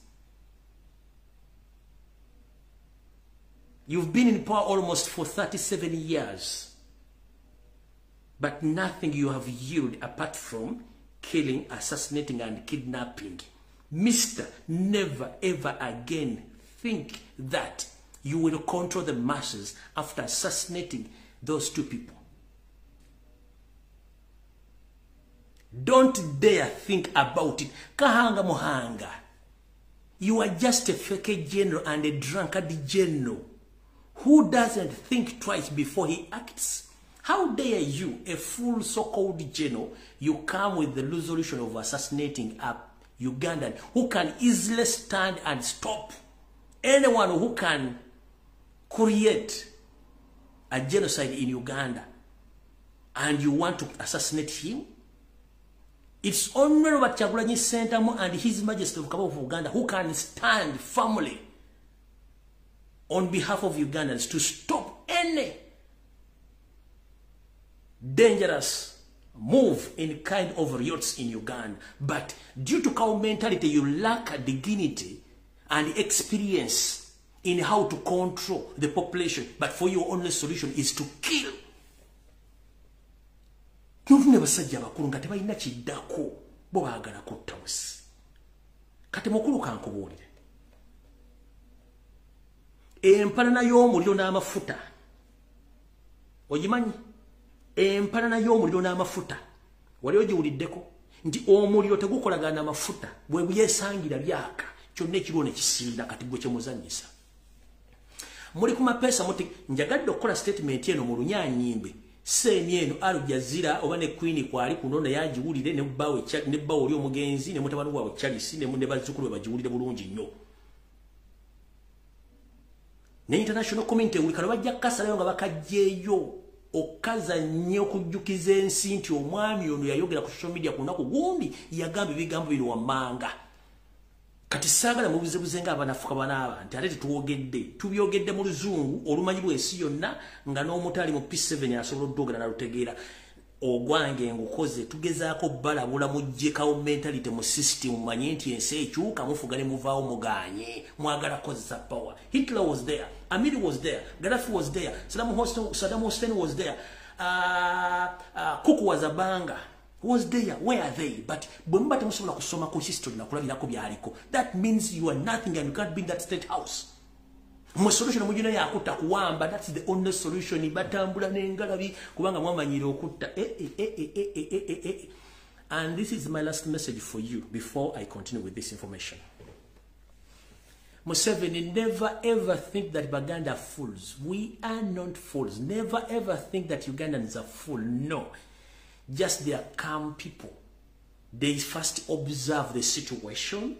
You've been in power almost for 37 years. But nothing you have yielded apart from killing, assassinating, and kidnapping. Mister, never ever again think that you will control the masses after assassinating those two people. Don't dare think about it. Kahanga Mohanga. You are just a fake general and a drunkard general who doesn't think twice before he acts. How dare you, a full so-called general, you come with the resolution of assassinating a Ugandan who can easily stand and stop anyone who can create a genocide in Uganda, and you want to assassinate him? It's only Robert Kyagulanyi Ssentamu and His Majesty of Kabaka of Uganda who can stand firmly on behalf of Ugandans to stop any dangerous move in kind of riots in Uganda. But due to cow mentality, you lack a dignity and experience in how to control the population. But for your only solution is to kill. Basajja bakulu nga tebalina kiddako bo baagala kutta busi. Kati mukulu kankubuulire. Empalana y'omuliro n'amafuta. Ogimanyi? Empalana y'omuliro n'amafuta. Wali ogiwuliddeko nti omuliro tegukolagana n'amafuta bwe byesangira byaka kyonna ekiriwo ne kisiira kati gwe kyemuzannyisa. Muli ku mapeesa muti njagadde okukola statement eno mu Lunyaanyimbe. Senyeno Alujazira oba ne Queen kwali kuno naye agiwulire ne bbawo oli omugenzi ne mutabani wawe Charles ne bazzukulu bagiwulire bulungi nnyo. Ne international community wikalo bajja kasalayo nga bakajjeeyo okaza nnyo okujjukiza ensi nti omwami ono yayogera ku social media ku lunaku gundi yagamba ebigambo bino wammanga. Kati saagala mubuzebuze nga abanafuka banaaba nti ate tubyogedde mu luzungu olumanyi lw'ensi yonna nga n'omutali mu P7 asobola oddogera nalutegeera. Ogwange ngukoze tugezaako balabula muggyekawo mentality mu system manye nti ensi ekyuka mufuga ne muvaawo muganye mwagala kozesa power. Hitler was there, Amir was there, Gaddafi was there, Saddam Hussein was there, Kuku Wazabanga was there. Where are they? But bwemba temusobola kusoma ku history na kulabirako byaliko, that means you are nothing and you can't be in that state house. Mwe solution mujina yakutta kuwamba, that's the only solution. Batambula n'engalabi kubanga mwamanyira okutta. And this is my last message for you before I continue with this information. Museveni, never ever think that Baganda are fools. We are not fools. Never ever think that Ugandans are fools. No. Just they are calm people. They first observe the situation,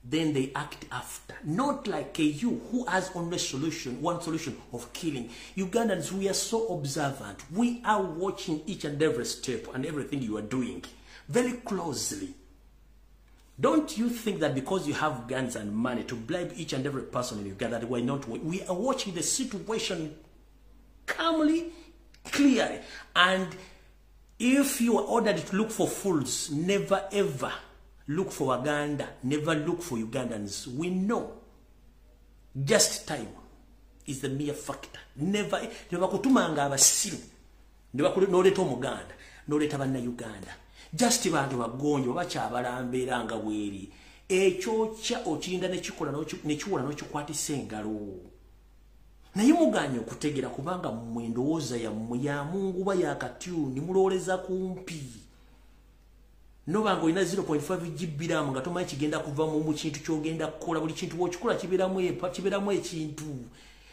then they act after. Not like you who has only solution, one solution of killing. Ugandans, we are so observant. We are watching each and every step and everything you are doing very closely. Don't you think that because you have guns and money to bribe each and every person in Uganda that we're not? We are watching the situation calmly, clearly. And if you are ordered to look for fools, never ever look for Uganda, never look for Ugandans. We know just time is the mere factor. Never kutumanga abasiru n'oleeta omuganda n'oleeta bannayuganda just bantu bagonjo bakyabalambera nga bweri ekyokya okirinda nekiwola n'okikwatisa engalo naye muganye okutegera kubanga mmwe endowooza yammwe ya munguba yakatyuni mulowoleza kumpi nobanga olina 0.5 GB nga tomanyi kigenda kuvamu mu kintu kyogenda kukola buli kintu bw'okikola kiberamu ekintu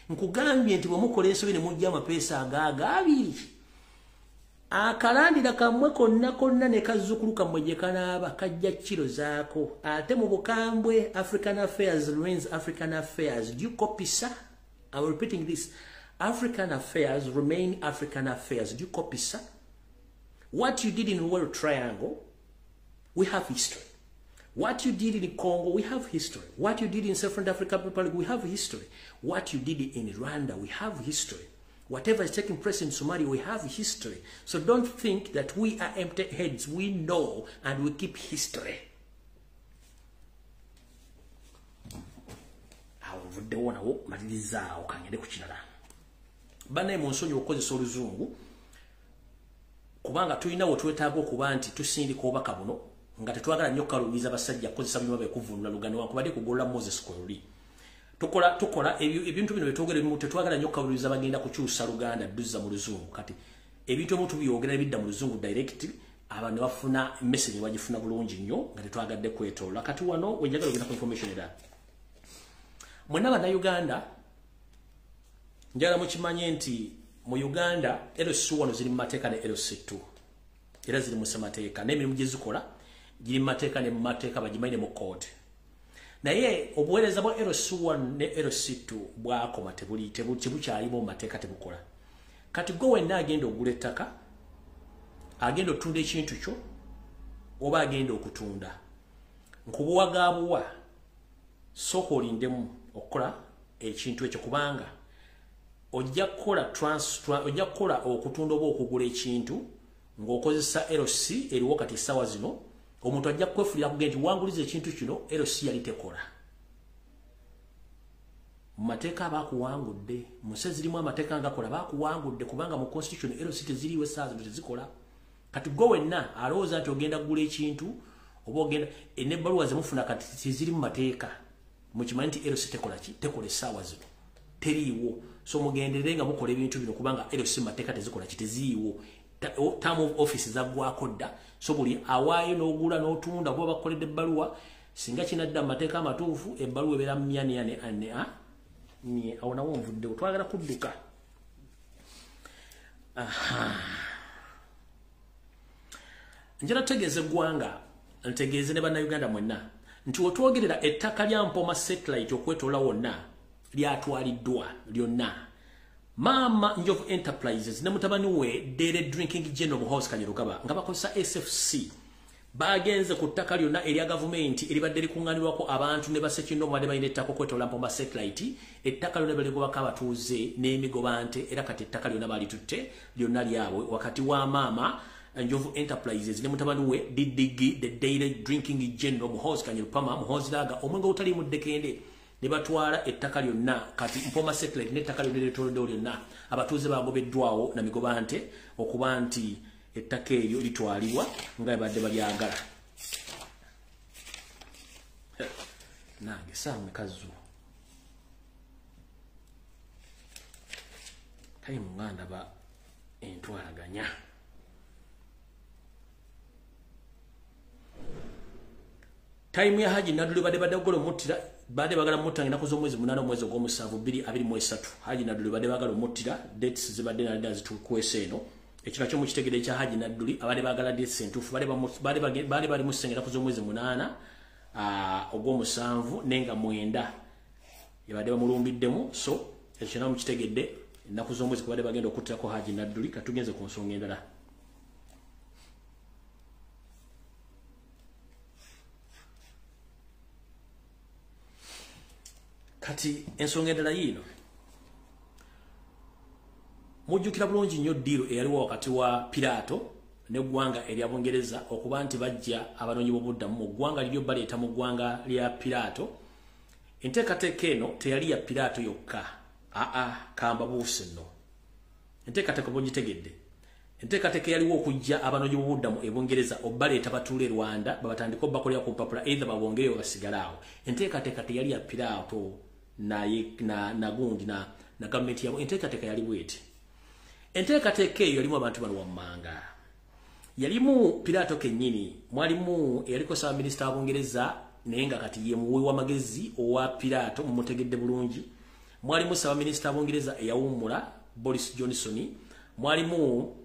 nkugambye nti bwemukola ensobi ne mujja amapeesa agaaga abiri akalandira kamwe konna ne kazzukulu kammwe gye kanaaba kajja kiro zaako ate mu bukambwe African Affairs remains African Affairs. Do you copy, sir? I'm repeating this. African affairs remain African affairs. Do you copy, sir? What you did in World Triangle, we have history. What you did in Congo, we have history. What you did in Central African Republic, we have history. What you did in Rwanda, we have history. Whatever is taking place in Somalia, we have history. So don't think that we are empty heads. We know and we keep history. Bane monsonyi okozesa oluzungu kubanga tulina wetwetaaga okuba nti tusindika obubaka buno nga tetwagala nnyo kaluubiza basajja kukozesa byuma byekuvunula lugano wankubadde kugolola Moses Kololi tukola ebintu bino byetwogera bimu tetwagala nnyo kaluubiza bagenda kukyusa Luganda duzza mu luzungu kati ebintu omuntu byogera bidda mu luzungu direct abantu bafuna message bagifuna bulungi nnyo nga tetwagadde kwetoola kati wano wenjagala ogenda ku information era mwena bannayuganda njala mukimanye nti mu Uganda LC wano ziri mu mateeka ne LC2 era ziri mu semateeka n'emirimu gye zikola giri mu mateeka ne mu mateeka bagimayine mu court naye obuweereza bwa LC1 ne LC2 bwakoma tebukyalimu mu mateeka tebukola kati gwe wenna agenda ogula ettaka agenda okutunda ekintu kyo oba agenda okutunda nkubuwagaabuwa sooka olindemu okukola ekintu ekyo kubanga ojja kukola okutunda oba okugula ekintu ng'okozesa LC eriwo kati essaawa zino omuntu ajja kwefulira kugenda nti wanguliza ekintu kino LC yali tekola mu mateeka baakuwangudde mu nsi zirimu amateeka ngakola baakuwangudde kubanga mu constitution LC teziriiwo essaawa zino tezikola kati gwe wenna alowooza nti ogenda kugula ekintu oba ogenda n'ebbaluwa zemufuna kati teziri mu mateeka mukimanyi nti LC tekola essaawa zino teriiwo so mugenderere nga mukola ebintu bino kubanga LC mateeka tezikola kiteziiwo term of office zaggwako dda so buli awaayo n'ogula n'otunda oba bakoledde ebbaluwa singa kinadda mu mateeka amatuufu ebbaluwa ebeera mu 444 awo nawo nvuddewo twagala kudduka njala tutegeeze eggwanga ntegeeze ne bannayuganda mwenna nti wetwogerera ettaka lya Mpoma satellite okwetoola wonna lyatwaliddwa lyonna Mama Njovu Enterprises ne mutabani we Dere Drinking General House Kanyerugaba nga bakozesa SFC bagenze ku ttaka lyonna erya gavumenti eribadde likunganirwako abantu ne basekino mwade bayina ettaka okwetoola Mpoma satellite ettaka lyonna baligobako abatuuze n'emigobante era kati ettaka lyonna balitutte lyonna lyabwe wakati wa Mama Njovu Enterprises ne mutabani we Didigi the Dere Drinking General House Kanyerupama muhozi laga omwengo utali muddekende ne batwala ettaka lyonna kati Mpoma satellite n'ettaka lyonna lyetoloddewo lyonna abatuuze bagobeddwawo na migobante okuba nti ettaka eryo litwalibwa nga badde balyagala nange saawe kazu kali munganda ba entwalaganya time ya Haji Naduli badde ogolo mutira bade bagala mutange nakozo mwezi 8 mwezi ogw'omusanvu 2023 Haji Naduli bade bagala mutira dates zibadde nalida zitukwese eno ekira kyo mu kitegede kya Haji Naduli abade bagala dates entufu bade bali musengera kuzo mwezi 8 ogw'omusanvu nenga 9 yabade bamulumbiddemu so ekira mu kitegede nakozo mwezi bade bagenda okuttako Haji Naduli katugenze ku nsonga endala kati ensonga endala yino mujjukira bulungi nnyo ddiiro eyaliwo wakati wa Pirato n'eggwanga erya Bungereza okuba nti bajja abanoonyi b'obuddamu mu ggwanga liryo baleeta mu ggwanga lya Pirato enteekateeka eno teyali ya Pirato yokka kamba buuse nno enteekateeka bwe gitegedde enteekateeka yaliwo okujja abanoonyiboobubudamu e Bungereza obbaleeta batuule Rwanda babatandika obbakolera ku mpapula either babongereyo basigalawo. Enteekateeka teyali ya Piraato na gundi na gavumenti yabo. Enteekateeka yali bweti. Enteekateeka eyo yalimu abantu bano wammanga. Yalimu Piraato kennyini, mwalimu eyaliko Ssaaba Minisita wa Bungereza naye nga kati ye muwi w'amagezi owa Piraato mumutegedde bulungi. Mwalimu Ssaaba Minisita wa Bungereza eyawummula Boris Johnson. Mwalimu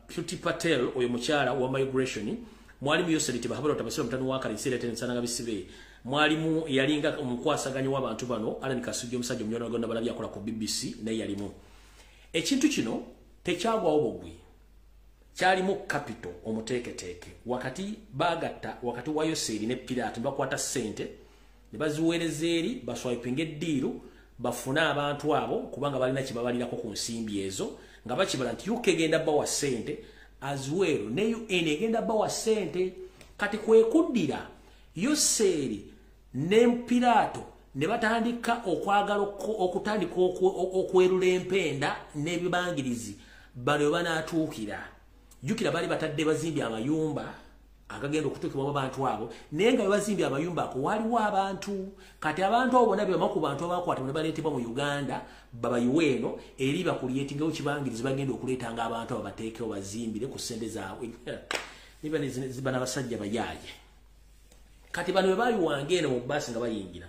Puti Patel oyo mukyala wa migration. Mwalimu Yoseliti Bahabula Otabasira mutano wa Kalisira Tensana Bisibe. Mwalimu yalinga omukwasaganya w'abantu bano Alan Kasujja omusajja omunywana gonda balabya akola ku BBC naye yalimu. Ekintu kino tekyagwawo bugwi. Kyalimu capital omuteeketeeke wakati bagatta wakati wa Yoseri ne Piraato bakwata ssente ne baziweereza eri baswipinga eddiiru bafuna abantu abo kubanga balina kibabalirako ku nsimbi ezo nga bakibala nti UK egenda bawa ssente azuweero ne UN egenda bawa ssente kati kwekuddira Yoseri ne Piraato ne batandika okwagala okutandika okwerula empenda n'ebibangirizi bano banaatuukira. Jukira bali batadde bazimbi amayumba agagenda okutuukibwamu abantu abo naye nga bazimbi amayumba ako waliwo abantu kati abantu abo bonna bema ku bantu abakwata ne baleetebwa mu Uganda babayiwe eno eri bakulietingawo kibangirizi bagenda okuleetanga abantu abo bateekewo bazimbire ku ssente zaabwe niba zibana basajja bayaaye kati bano bebayiwanga eno mu bbaasi nga bayingira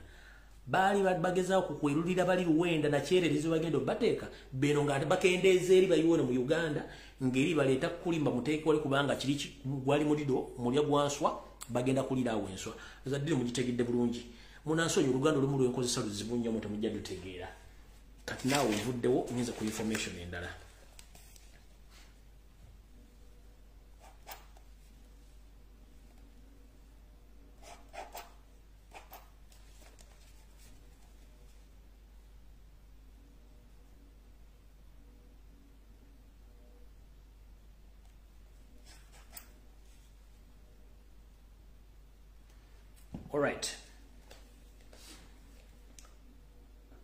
bali bagezaawo kukwerulira bali Luwenda na kyererizo bagenda bateeka beno nga bakendeeza eri bayiwe mu Uganda ngeri baleta kulimba muteeke wali kubanga kiri gwali mulido mulya gwanswa bagenda kulira awo enswa zadde mugitegedde bulungi munansonyi oluganda olumu lwenkozesa luzibu nnyo mutamujja dutegeera kati naawe ovuddewo nyinza ku information endala. Alright.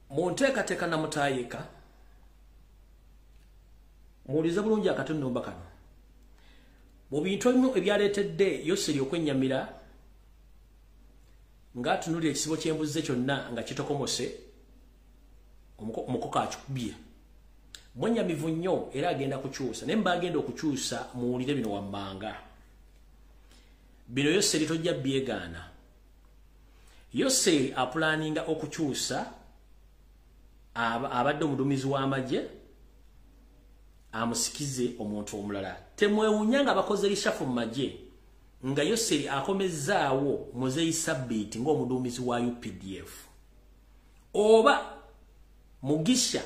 Monteekateeka na mutaayika. Muwulize bulungi akatono mbakano. Mu bintu ebimu ebyaleetedde Yoseri okwennyamira ng'atunulira ekisibo ky'embuzi kyonna nga kitokomose omukoko akikubye. Mwennyamivu nnyo era agenda kukyusa. Naye mba agenda okukyusa muwulire bino wammanga. Bino Yoseri tojja byegaana. Yoseri apulaninga okukyusa abadde omuduumizi w'amagye amusikize omuntu omulala. Temwewuunya nga bakoze lishafu mu magye nga Yoseri akomezzaawo Muzeeyi Sabbiiti ng'omuduumizi wa UPDF. Oba Mugisha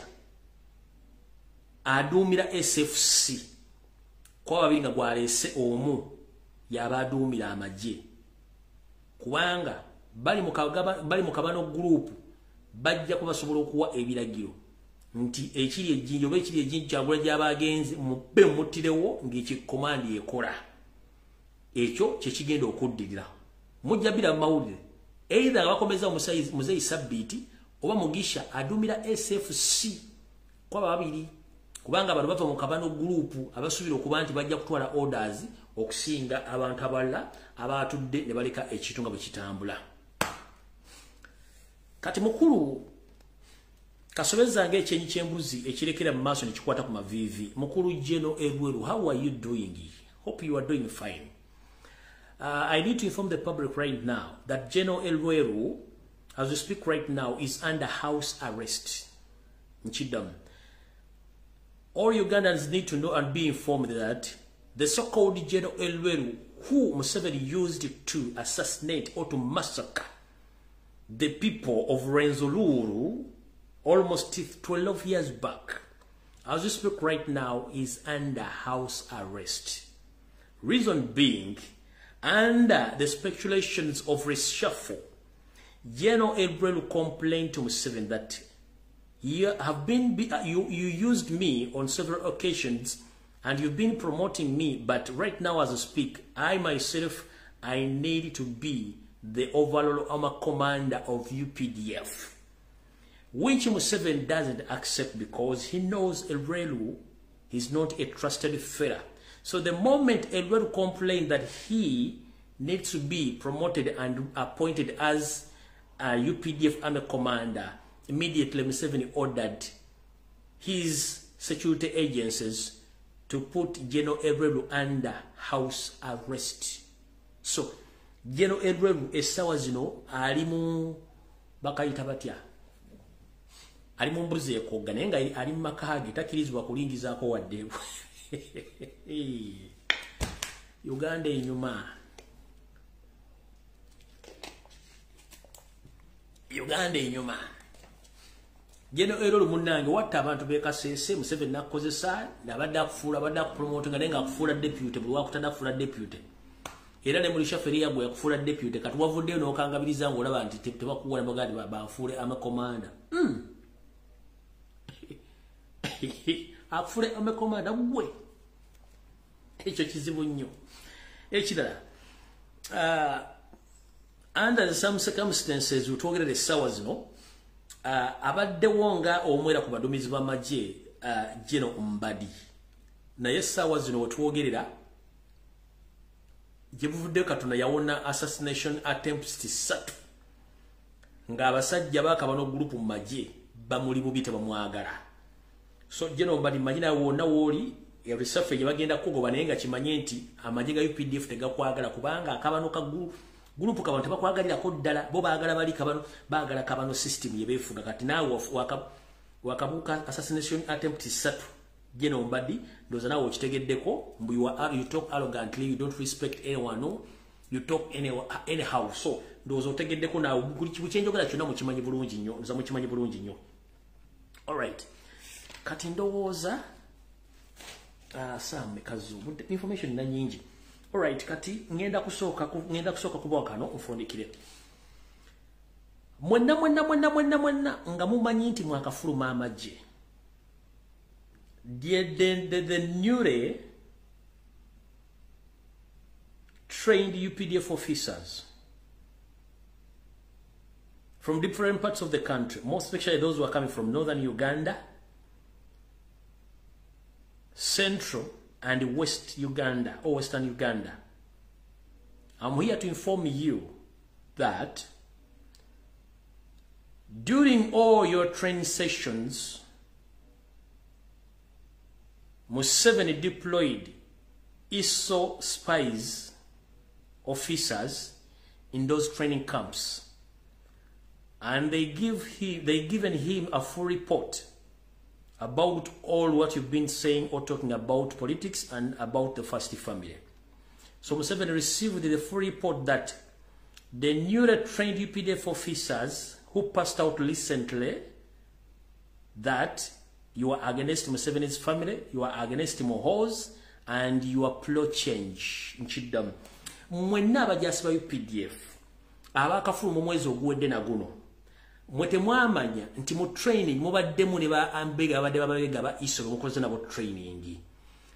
aduumira SFC kwa babiri nga gwaleese omu yaba aduumira amagye. Kubanga bali mu kabano group bajja kubasobola okuwa ebiragiro nti ekiri ejjinja oba ekiri ejjinja kyagula gy'abagenzi mubbe muttirewo ng'ekikomandi ekola ekyo kyekigenda okuddirira mujja bira mawulire either bakomeza Muzeeyi Sabbiiti oba Mugisha adumira SFC kwa babiri kubanga bano bava mu kabano group abasubira okuba nti bajja kutwala orders okusinga abantu abalala abatudde ne baleka ekitunga bwe kitambula. Kati mukulu kasobezanga ekyenyi ky'embuzi ekirekera mu maaso ne kikwata ku mavivi. Mukulu General Elweru, how are you doing? Hope you are doing fine. I need to inform the public right now that General Elweru, as we speak right now, is under house arrest. Nchidam. All Ugandans need to know and be informed that the so-called General Elweru, who Museveni used to assassinate or to massacre the people of Rwenzururu almost 12 years back, as we speak right now, is under house arrest. Reason being, under the speculations of reshuffle, General Elweru complained to Museveni that you used me on several occasions and you've been promoting me, but right now as I speak, I myself, I need to be the overall armor commander of UPDF, which Museveni doesn't accept because he knows Elweru He's not a trusted fella. So the moment Edward complained that he needs to be promoted and appointed as a UPDF army commander, immediately Museveni ordered his security agencies to put General Edward under house arrest. So General Edward esawa zino alimu bakayita batya, alimu mbuzi ekogga naye nga ali mu makage takirizibwa kulingizaako wadde. Uganda enyuma, Uganda enyuma. General Edward munnange watta abantu bekasese Museveni nakozesa nabadde akufuula abadde akupromote nga naye nga akufuula deputy buli wakutanda akufuula deputy. Era ne mulisha feria gwe akufuula deputy kati wavuddeyo n'okangabiriza ng'olaba nti tebakuwa bagadi bafuule amakomanda. Akufuule amakomanda gwe. Ekyo kizibu nnyo. Ekirala, under some circumstances utwogerera essaawa zino abaddewo nga omwera ku baduumizi b'amagye General Mbadi, naye essaawa zino wetwogerera gye buvuddeyo Katonda yawona assassination attempts 3 ng'abasajja baakabano gurupu mu magye bamuli bubi tebamwagala. So General Mbadi manyina wonna wooli ebisaffe gye bagenda kugoba naye nga kimanye nti amagye ga UPDF tegakwagala kubanga akabano ka gurupu kabano tebakwagalirako ddala, bo baagala bali kabano, baagala kabano system ye beefuga. Kati naawe wakabuuka assassination attempt 3 General Mbadi ndoza naawe okitegeddeko mbu you talk arrogantly, you don't respect anyone, no? You talk anyhow. So ndoza otegeddeko naawe buli kyenjogera kyonna mukimanyi bulungi nnyo, nza mukimanyi bulungi nnyo. Alright, kati ndowooza Sam kazu information na nyingi. Alright, kati ngenda kusooka kubawa kano nfundikire. Mwenna nga mumanyi nti mwakafuluma amagye. The newly trained UPDF officers from different parts of the country, most especially those who are coming from northern Uganda, central and west Uganda or western Uganda. I'm here to inform you that during all your training sessions, Museveni deployed ISO spies officers in those training camps, and they given him a full report about all what you've been saying or talking about politics and about the First Family. So Museveni received the full report that the newly trained UPDF officers who passed out recently, that you are against Museveni's family, you are against Moho's, and you are pro change. Nchidam. Mwenna abajasi ba UPDF, abakafulu mu mwezi oguwedde na guno. Mwete mwamanya nti mu training mubaddemu ne ba ambega abadde babega ba isolo mukoze nabo training.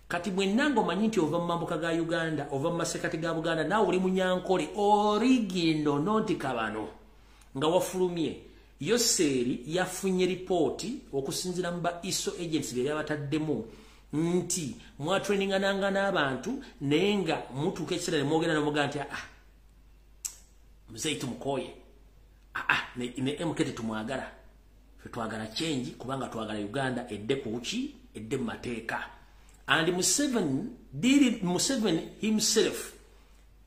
Kati mwenango manyi nti ova mu mambuka ga Uganda, ova mu masekati ga Buganda, nawe oli munyankole origino nonti kabano nga wafulumye. Yoseri yafunye ripoti okusinzira mu ba ISO agents bye bataddemu nti mwa training ananga n'abantu nenga mutuuka ekisera ne mwogera n'omuga nti muzeyi tumukoye. Ne emukete tumwagala. Fe twagala change kubanga twagala Uganda edde kuchi edde mateeka. And Museveni himself,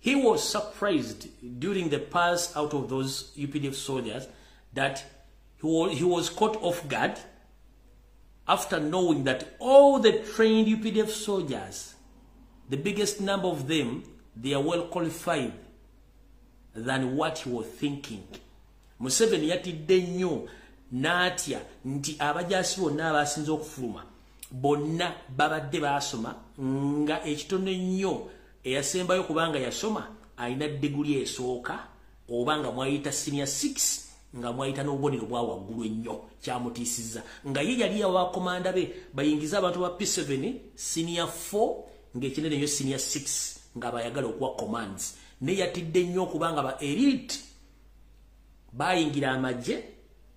he was surprised during the pass out of those UPDF soldiers that he was caught off guard after knowing that all the trained UPDF soldiers, the biggest number of them, they are well qualified than what he was thinking. Museveni yatidde nnyo n'atya nti abajasi bonna abasinze okufuluma bonna babadde basoma nga ekitono nnyo eyasembayo kubanga yasoma alina degree esooka oba nga mwayita senior 6 nga mwayita n'obubonero bwa waggulu ennyo kyamutiisizza nga ye yali abakomanda be bayingiza abantu ba P7 senior 4 ng'ekinene nnyo senior 6 nga bayagala okuwa commands ne yatidde nnyo kubanga ba elite bayingira amagye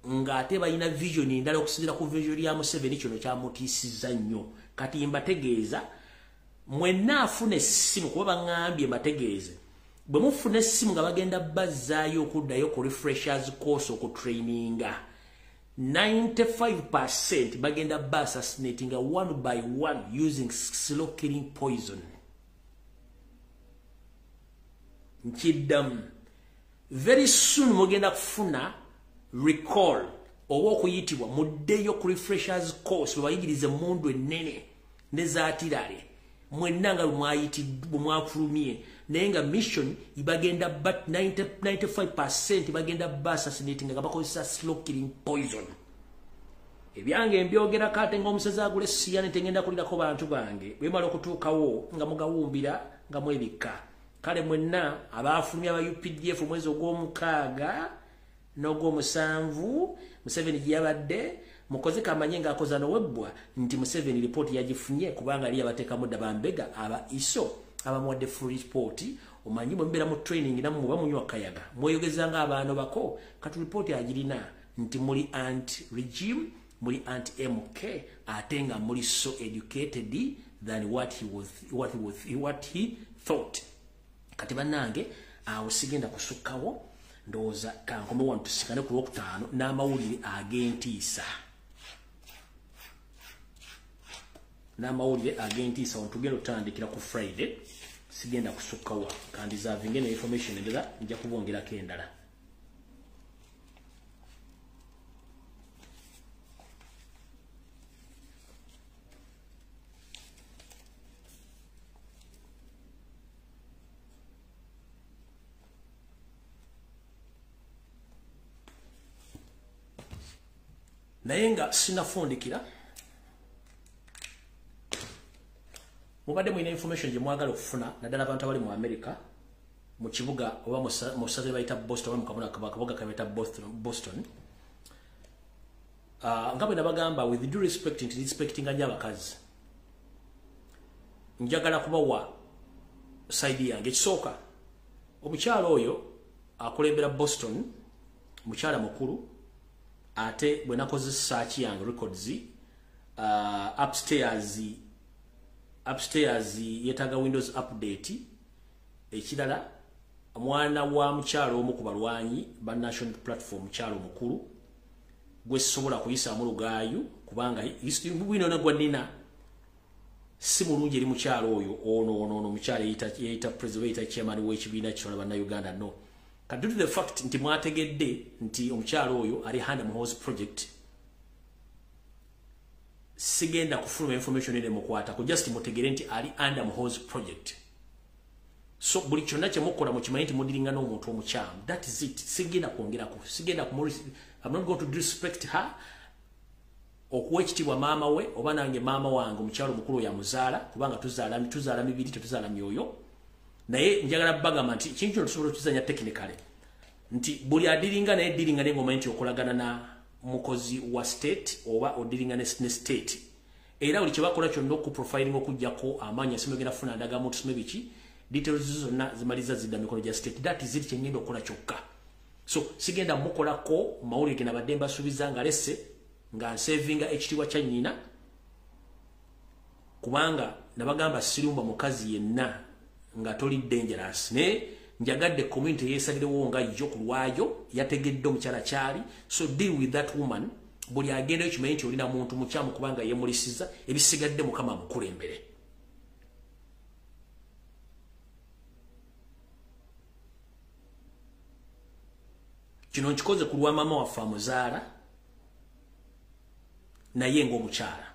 ngate balina vision endala okusinzira ku vision ya Museveni kino kyamutiisiza nnyo kati mbategeeza mwenna afune essimu kuba bangambye mbategeeze bwe mufuna essimu nga bagenda bazzaayo okuddayo ku refreshers course okutraininga 95% bagenda assassinating one by one using slow killing poison. Nkiddamu very soon mugenda kufuna recall oba okuyitibwa muddeyo ku refreshers course webayigirize mundu ennene ne zaatirale mwenna nga mwayitibwa mwafulumye naye nga mission ibagenda but 95% bagenda assassinating nga bakozesa slow killing poison. Ebyange mbyogera kate ng'omusezi agula essiyane tegenda kulirako bantu bange bwemala okutuukawo nga mugawumbira nga mwebikka. Kale mwenna abaafulumye aba UPDF omwezi ogw'omukaaga n'ogw'omusanvu Museveni gye yabadde mukoze kamanye ng'akoza n'owebbwa nti Museveni report yagifunye kubanga ali abateekamu dda bambega aba iso abamuwadde full report omanyi bwe mbeera mu training namwe muba munywa kayaga mweyogeza ng'abaana bako kati report agirina nti muli anti regime muli anti MK ate nga muli so educated than what he thought. Kati bannange awo sigenda kusukkawo ndowooza kankome wano tusikane ku Lwokutaano n'amawulire ag'entiisa. N'amawulire ag'entiisa wano tugenda otandikira ku Friday sigenda kusukkawo kandizavinge ne information endala nja kubongerako endala. Naye nga sinafundikira mubadde mulina information gye mwagala okufuna naddala abantu abali mu America mu kibuga oba mu ssaza bayita Boston oba mu kabuga kabayita Boston nga bwe nabagamba with due respect nti respectinga nnyo abakazi njagala kubawa side yange. Ekisooka omukyala oyo akulembera Boston mukyala mukulu ate bwe nakoze search yange records upstairs yetaga Windows update. Ekirala mwana wa mukyalo omu ku balwanyi ba national platform mukyalo mukulu gwe sobola kuyisa mu lugaayu kubanga bwino na gwanina si mulungi eri mukyalo oyo ono mukyalo yeyita president chairman w'ekibiina kino bana Uganda no. Due to the fact nti mwategedde nti omukyalo oyo ali hand mu house project sigenda kufuluma information ene mukwata ku just mutegere nti ali under mu house project. So buli kyonna kye mukola mukimanyi nti mudiringa n'omuntu omukyamu. That is it. Sigenda kwongerako sigenda I'm not going to disrespect her okuwa ekitibwa maama we oba nange maama wange omukyalo mukulu ya muzaala kubanga tuzaala mibiri tetuzaala myoyo. Naye njagala bagamba nti kintu kino tusobola okuzanya technically nti buli adiringa naye diringa n'engoma nti okolagana na mukozi wa state oba odiringa ne state era buli kye bakola kyonna okuprofiling okujjako amaanyi asimegenda funa ndagamu tusume biki details zonna zimaliza zidda mikono gya state. That is it kyengenda okukola kyokka. So sigenda mukolako mawulire ge nabadde mbasuubiza nga lesse nga nsevinga ekitiibwa kya nnyina kubanga nabagamba sirumba mukazi yenna nga toli dangerous ne njagadde community yesalirewo nga yo kulwayo yategedde omukyala kyali. So deal with that woman buli agenda ekimanyi nti olina muntu mukyamu kubanga yemulisiza ebisigadde mukama mukulembere. Kino nkikoze ku lwa mama waffe amuzaala naye ng'omukyala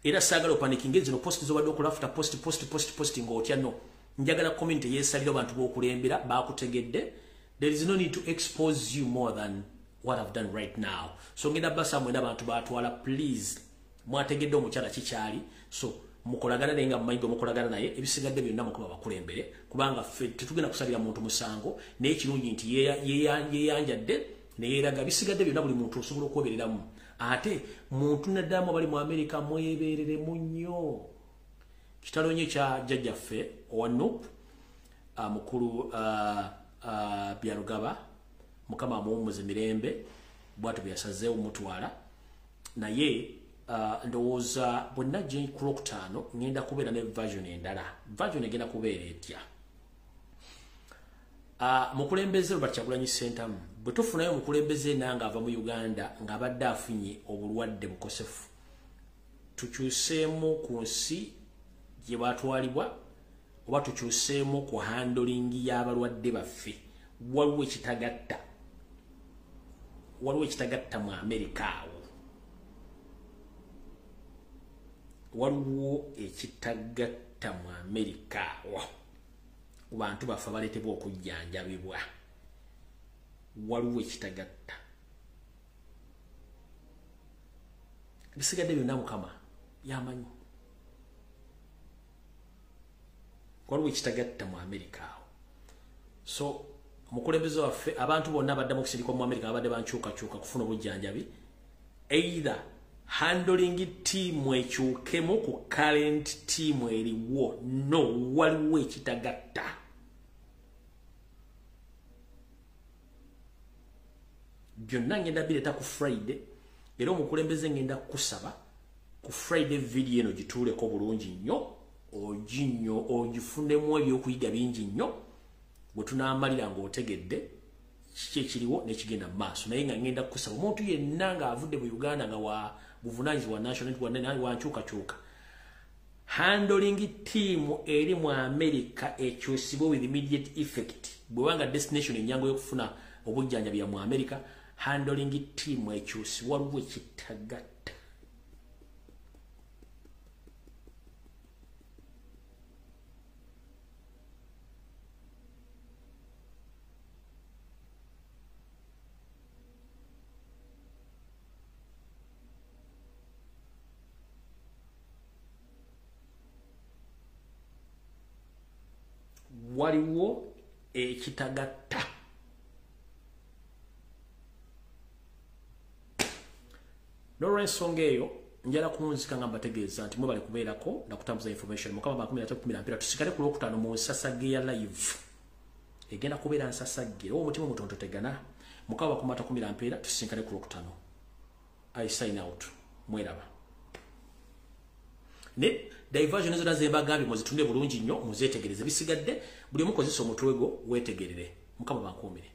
era saagala opanikinga zino posti zobadde okulafuta posti ng'otya no. Njagala community yeesalira abantu b'okulembera bakutegedde. There is no need to expose you more than what I've done right now. So ngenda basa mwenda abantu batwala please mwategedde omukyala kikyali. So mukolagana naye nga mumanyi mukolagana naye ebisigadde byonna mukuba bakulembere kubanga ffe tetugenda kusalira muntu musango naye kirungi nti yeeyanjadde neyeeraga bisigadde byonna buli muntu osobola okwobereramu. Ate muntu naddamu abali mu America mwebereremu nnyo. Kitalonye kya jjajjaffe owa Nup mukulu Byarugaba mukama amuwumuze mirembe bwatu byasazeewo mutwala naye ndowooza bwenna gye ku Lwokutaano ngenda kubeera ne version endala. Version egenda kubeera etya? Mukulembeze Robert Kyagulanyi Ssentamu bwe tufunayo mukulembeze nanga ava mu Uganda ng'abadde afunye obulwadde bukosefu, tukyuseemu ku nsi gye batwalibwa oba tukyuseemu ku handling y'abalwadde baffe. Waliwo ekitagatta mu Amerika awo. Waliwo ekitagatta mu Amerika awo. Bantu baffe baleetebwa okujjanjabibwa. Waliwo ekitagatta. Bisigadde byonna Mukama yamanyi. Waliwo ekitagatta mu Amerika awo. So omukulembeze waffe abantu bonna abaddamu okusindikwa mu Amerika abadde bankyukakyuka kufuna obujjanjabi, either handling team ekyukemu ku current team eriwo. No, waliwo ekitagatta. Byonna ngenda bireeta ku Friday, era omukulembeze ngenda kusaba ku Friday video eno gituuleko bulungi nnyo, ogifunemu ebyokuyiga bingi nnyo, bwe tunaamalira ng'otegedde kiki ekiriwo n'ekigenda mu maaso. Naye nga ngenda kusaba omuntu yenna ng'avudde mu Uganda nga wa buvunaanyizibwa national wa nkyukakyuka, handling team eri mu America ekyusibwe with immediate effect. Bwe wanga destination enyango y'okufuna obujjanjabi mu America, handling team ekyusibwe. Waliwo ekitagatta. Waliwo ekitagatta. N'olw'ensonga eyo njala kunzika nga mbategeeza nti mwebale kubeerako nakutambuza information. Mukama 13 tusigale ku Lwokutaano mu nsasage ya live egenda kubeera nsasage. Omutima omutonto tegana. Mukama 13 tusisinkane ku Lwokutaano. I sign out. Mweraba. Ne diversion zonna zembagambye muzitunde bulungi nnyo, muzeetegereze. Bisigadde buli omu kozesa omutwe gwo weetegerere. Mukama bankuumire.